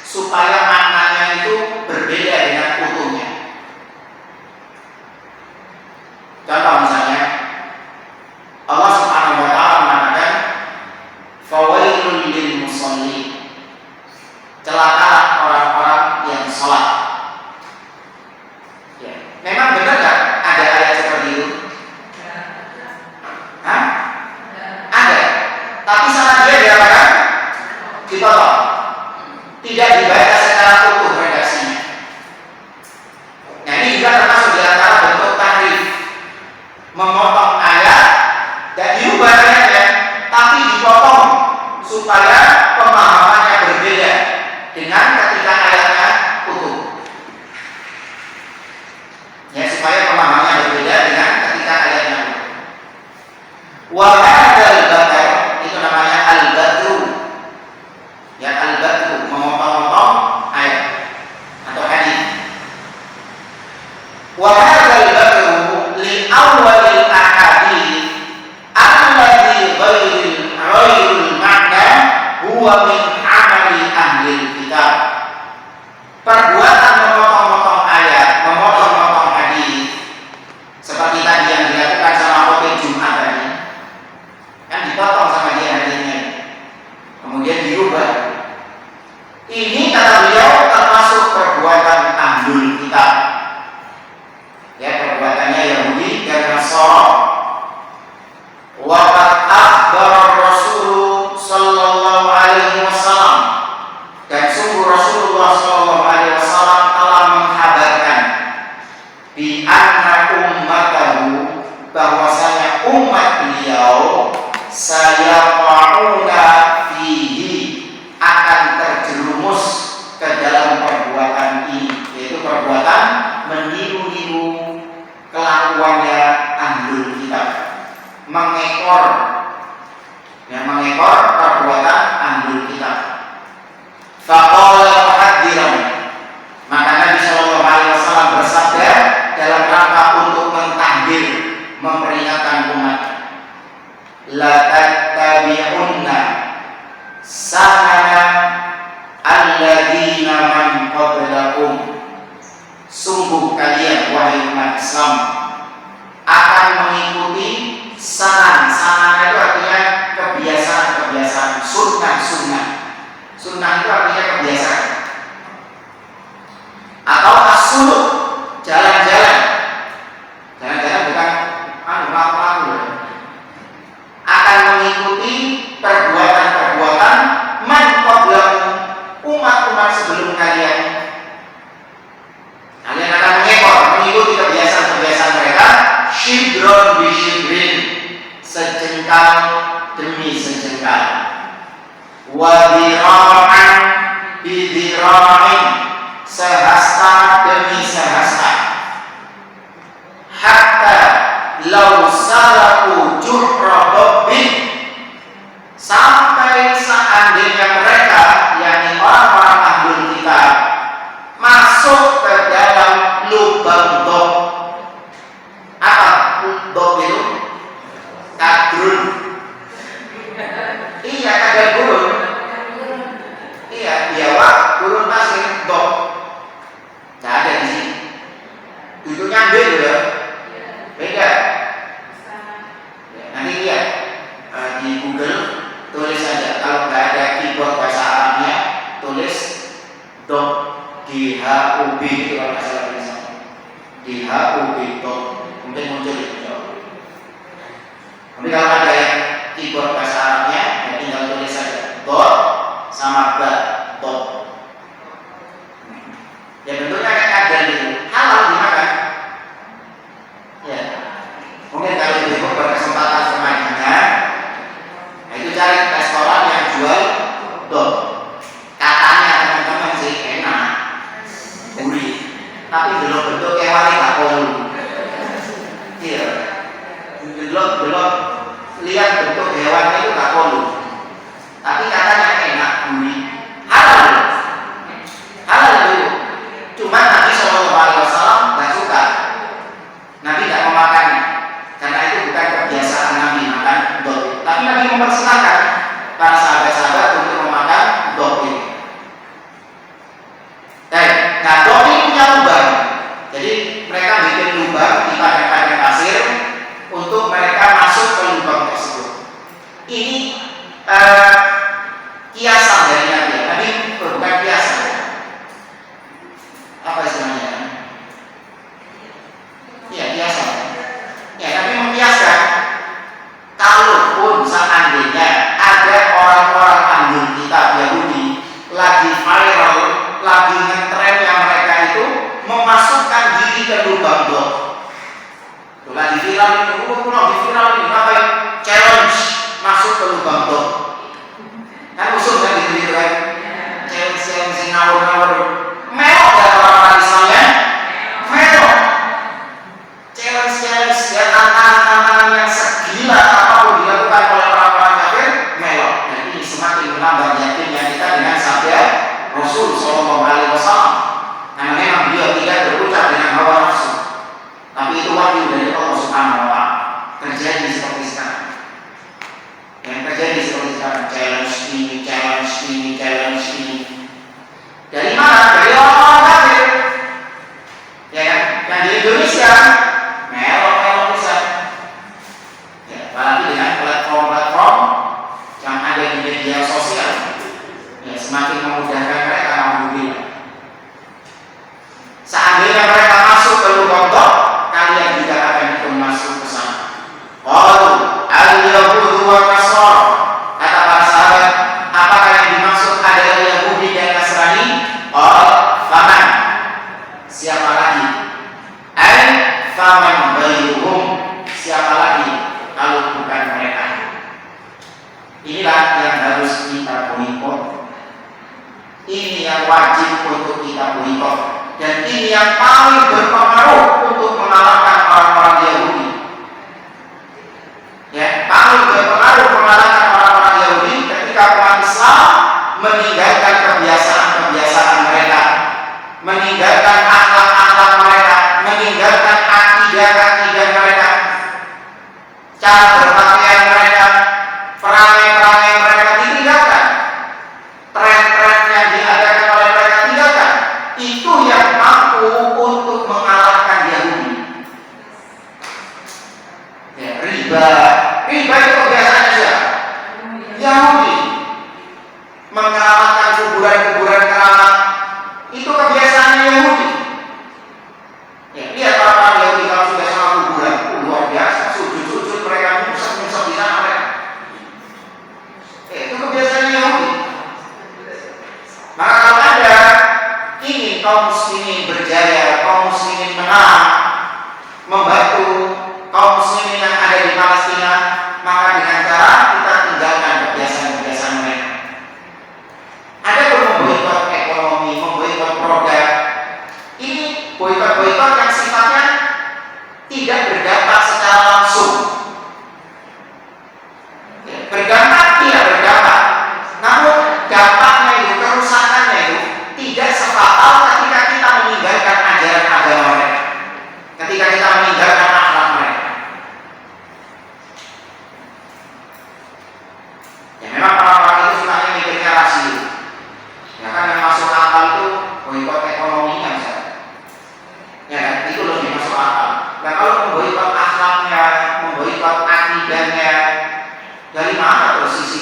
supaya maknanya itu berbeda dengan utuhnya. Contoh misalnya, Allah Subhanahu wa taala mengatakan, fawailul lil musallin, celakalah orang-orang yang sholat. Ya, memang benar nggak ada ayat seperti itu? Hah? Ada. Tapi salah dia diapakan? Ditolak. Tidak dibaca secara utuh redaksinya. Nah, ini juga termasuk di antara bentuk tahrif. Memotong ayat dan diubah ayatnya, tapi dipotong supaya pemahamannya berbeda dengan ketika ayatnya utuh. Ya, supaya pemahamannya berbeda dengan ketika ayatnya utuh. Wa hadzal badr, itu namanya al-badru. Ya, al-badru, memotong-motong ayat atau hadis. Wa hadzal badru li awwalil ahadits alladzi ghairul ma'na huwa min amali ahli kitab. Perbuatan memotong-motong ayat, memotong-motong hadis, seperti tadi yang dilakukan sama khotib Jumat tadi, kan dipotong sama dia hadisnya, kemudian diubah. Ini kata beliau termasuk perbuatan ahlul kitab, ya, perbuatannya Yahudi dan Nasara. Wa qad akhbara Rasul sallallahu alaihi wasallam, dan sungguh Rasulullah sallallahu alaihi wasallam telah menghabarkan bi anna ummatahu, bahwasanya umat beliau sayaqauna fihi, akan terjerumus ke dalam perbuatan ini, yaitu perbuatan meniru-niru kelakuannya ahlul kitab, mengekor yang mengekor perbuatan ahlul kitab. Faqala muhaddiran, maka Nabi Shallallahu Alaihi Wasallam bersabda dalam rangka untuk mentahdir, memperingatkan umat, la tattabi'unna sanana alladzina man qablakum, sungguh kalian wahai umat Islam akan mengikuti sanan itu artinya kebiasaan, sunnah itu artinya kebiasaan, atau as-suluk, jalan-jalan bukan laku-laku, akan mengikuti perbuatan man qablakum, umat-umat sebelum kalian akan mengikuti kebiasaan mereka, shibron bi shibrin, sejengkal demi sejengkal, wa dhira'an bi dhira'in, sehasta demi sehasta, hatta law salaku juhra babbin, sampai seandainya mereka, yakni orang-orang ahlul kitab, masuk ke dalam lubang bom. Apa bom itu? Kadrun. Iya, kadal gurun. Iya, biawak gurun pasir bom. Tidak ada di sini. Duduknya ambil ya. Beda. Ya, nanti lihat di Google, tulis saja. Kalau nggak ada keyboard bahasa Arabnya, tulis dot DHUB itu kalau nggak salah tulisannya. DHUB dot, mungkin muncul itu. Tapi kalau ada yang keyboard bahasa Arabnya, ya tinggal tulis saja dot sama dot. Ya bentuknya kayak kadal gitu. Halal dimakan. Ya. Mungkin kalau ibu berkesempatan semuanya, nah itu cari restoran yang jual dot. Katanya teman-teman sih enak, gurih, tapi belum bentuk kewan tak kolu. Iya. Belum lihat bentuk hewan itu tak kolu. Tapi katanya enak, gurih. Halal itu. Cuma Nabi Shallallahu Alaihi Wasallam nggak suka. Nabi tidak memakan, karena itu bukan kebiasaan Nabi makan dot. Tapi Nabi mempersilahkan para sahabat-sahabat untuk memakan dot ini. Nah, dot ini punya lubang. Jadi mereka bikin lubang di padang-padang pasir untuk mereka masuk ke lubang tersebut. Ini kiasan dari Nabi. Nabi bukan kiasan. Apa istilahnya? Iya, kiasan. Ya, Nabi mengkiaskan, kalaupun seandainya ada orang-orang ahlul kitab Yahudi lagi viral, lagi ngetrennya mereka itu memasukkan diri ke lubang dot. Lagi viral ini, ngapain? Challenge masuk ke lubang dot. Kan usul kan gitu kan? Challenge ngawur-ngawur. Mewah ya orang-orang Islamnya, mewah. Challenge ya, tantangan yang segila apapun dilakukan oleh orang-orang kafir, mewah. Dan ini semakin menambah yakinnya kita dengan sabda Rasul Shallallahu Alaihi Wasallam. Karena memang beliau tidak berucap dengan hawa nafsu, tapi itu wahyu dari Allah Subhanahu Wa Taala. Terjadi seperti sekarang. Yang terjadi seperti sekarang, challenge ini. Dari mana? Dari orang-orang kafir. Ya kan? Dan di Indonesia melok bisa. Ya, apalagi dengan platform yang ada di media sosial. Ya, semakin memudahkan mereka menghubungi. Seandainya mereka masuk ke lubang dot, kalian juga akan ikut masuk ke sana. Qalu al-yahudu wa nasara, kata para sahabat, apakah yang dimaksud adalah Yahudi dan Nasrani? Faman, siapa lagi? Faman ghairuhum, siapa lagi kalau bukan mereka? Inilah yang harus kita boikot. Ini yang wajib untuk kita boikot. Dan ini yang paling berpengaruh untuk mengalahkan orang-orang Yahudi. Ya, paling berpengaruh mengalahkan orang-orang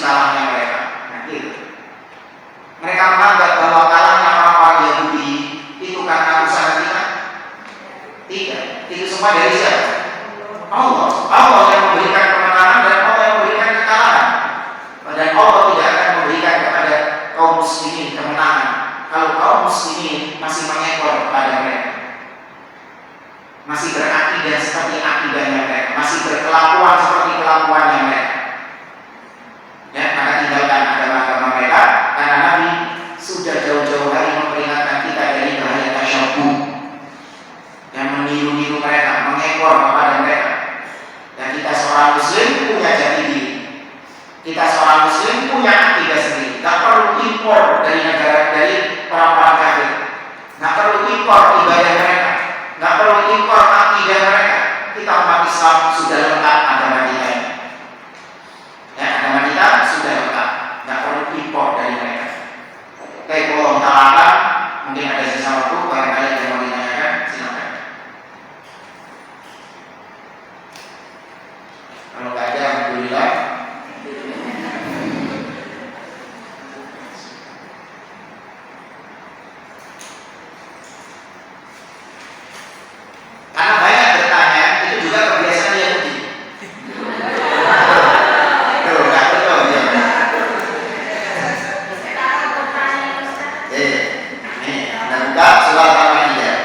kalahnya mereka. Nah, gitu. Mereka menganggap bahwa kalahnya orang-orang Yahudi itu karena usaha kita. Tidak, itu semua dari siapa? Allah. Allah yang memberikan kemenangan dan Allah yang memberikan kekalahan. Dan Allah tidak akan memberikan kepada kaum muslimin kemenangan kalau kaum muslimin masih mengekor kepada mereka, masih berakidah seperti akidahnya mereka, masih berkelakuan seperti kelakuannya mereka. Ya, maka tinggalkan agama-agama mereka, karena Nabi sudah jauh-jauh hari memperingatkan kita dari bahaya tasyabbuh yang meniru-niru mereka, mengekor kepada mereka. Dan kita seorang muslim punya jati diri. Kita seorang muslim punya akidah sendiri. Gak perlu impor dari negara, dari orang-orang kafir. Gak perlu impor ibadah mereka. Gak perlu impor akidah mereka. Kita umat Islam sudah lengkap agama kita ini. Ya, agama kita sudah lengkap. Gak perlu impor dari mereka. Oke, kalau ta'ala mungkin ada sisa waktu, barangkali ada yang mau ditanyakan, silakan. Kalau nggak ada, alhamdulillah. Karena banyak bertanya, itu juga kebiasaan Yahudi. Tuh, nggak betul ya. Ini Anda buka surat Al-Maidah.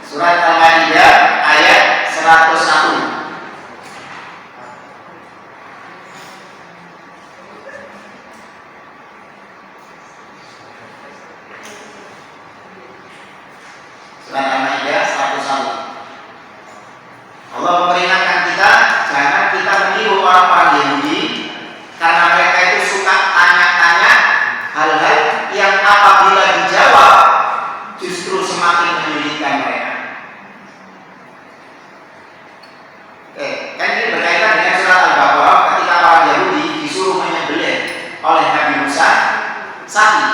Surat Al-Maidah ayat 101. Surat Al-Maidah 101. Allah memperingatkan kita jangan kita meniru orang-orang Yahudi, karena mereka itu suka tanya-tanya hal-hal yang apabila dijawab justru semakin menyulitkan mereka. Kan ini berkaitan dengan surat Al-Baqarah ketika orang Yahudi disuruh menyembelih oleh Nabi Musa sapi.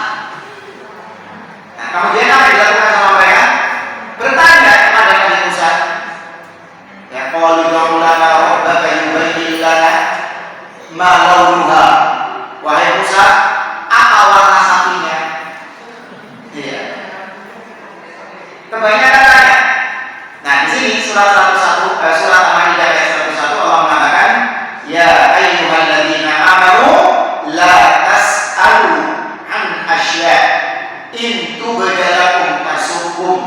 Nah, kemudian apa yang dilakukan sama mereka? Bertanya kepada Nabi Musa. Ya, qalu lana rabbaka yubayyin lana ma launuha. Wahai Musa, apa warna sapinya? Iya. Kebanyakan tanya. Nah, di sini surat surat Al-Maidah ayat 101 Allah mengatakan, ya ayyuhalladzina amanu la tas'alu an asya' in tubdalakum tasukum.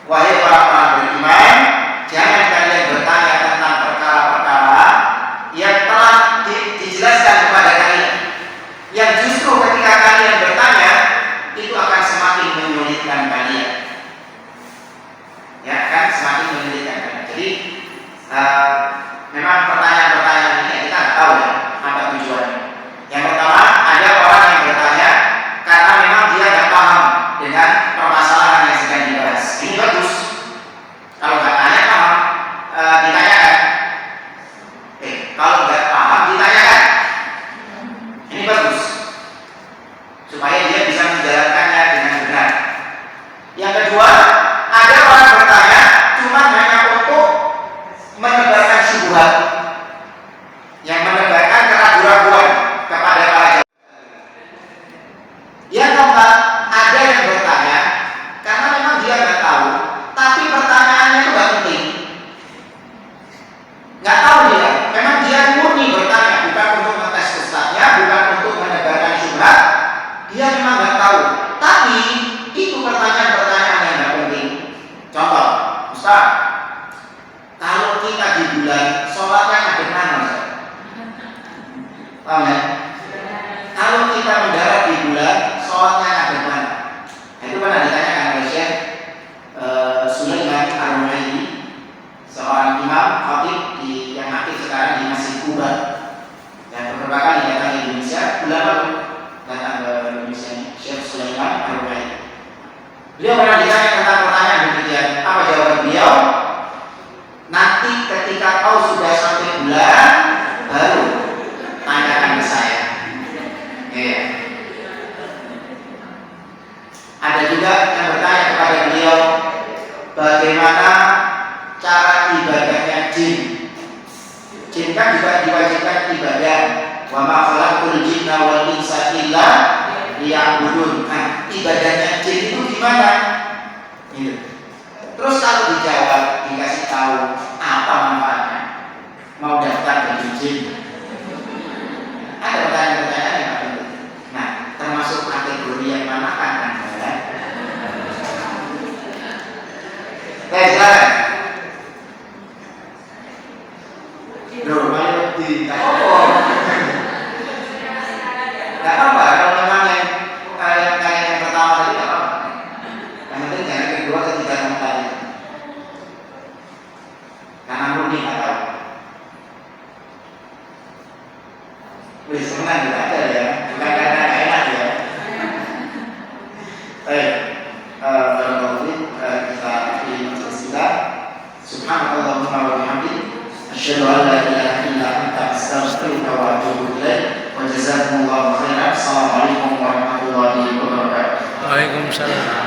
Wahai orang-orang beriman, jangan kalian bertanya tentang perkara-perkara yang telah dijelaskan kepada kalian, yang justru ketika kalian bertanya itu akan semakin menyulitkan kalian. Ya kan, semakin menyulitkan kalian. Jadi memang pertanyaan-pertanyaan ini kita nggak tahu ya apa tujuannya. Yang pertama, ada orang yang bertanya karena memang dia nggak paham dengan permasalahan yang sedang dibahas. Ini bagus. Kalau nggak tanya paham, ditanyakan. Kalau nggak paham ditanyakan. Ini bagus. Supaya dia bisa menjalankannya dengan benar. Yang kedua, ada orang bertanya cuma hanya untuk menebarkan syubhat, yang menebarkan keraguan-keraguan kepada para jamaah. Yang keempat, ada yang bertanya karena memang dia nggak tahu, tapi pertanyaannya itu nggak penting, nggak tahu dia. Memang dia murni bertanya, bukan untuk ngetes ustaznya, bukan untuk menebarkan syubhat. Dia memang nggak tahu, tapi itu pertanyaan-pertanyaan yang nggak penting. Contoh, Ustaz, kalau kita di bulan sholatnya ngadep mana, Ustaz? Paham ya? Kalau kita mendarat di bulan sholatnya ngadep mana? Itu pernah ditanyakan oleh Syekh Sulaiman Ar-Ruhaili, seorang imam khatib yang aktif sekarang di Masjid Kuba, dan beberapa kali datang ke Indonesia. Bulan lalu datang ke Indonesia, Syekh Sulaiman Ar-Ruhaili. Beliau pernah ditanya tentang pertanyaan demikian. Apa jawaban beliau? Nanti ketika kau sudah sampai bulan, baru tanyakan ke saya. Ada juga yang bertanya kepada beliau, kan juga diwajibkan ibadah. Wa ma khalaqul jinna wal insa illa liya'budun. Nah, ibadahnya jin itu gimana? Gitu. Terus kalau dijawab, dikasih tahu apa manfaatnya? Mau daftar jadi jin? Ada pertanyaan-pertanyaan yang penting. Nah, termasuk kategori yang mana kan? Silakan. Loh, malah di tak apa-apa. Kalau memang yang kalian yang pertama tadi tak apa-apa. Yang penting jangan kedua, ketiga, keempat itu. Karena murni nggak tahu. Wih, senang juga ada ya. Bukan karena nggak enak ya. Baik. Kita di majelis kita. Subhanallahumma wa bihamdika asyhadu an la ilaha illa anta astaghfiruka wa atubu ilaik. Wa jazakumullahu khairan. Assalamualaikum warahmatullahi wabarakatuh. Waalaikumsalam.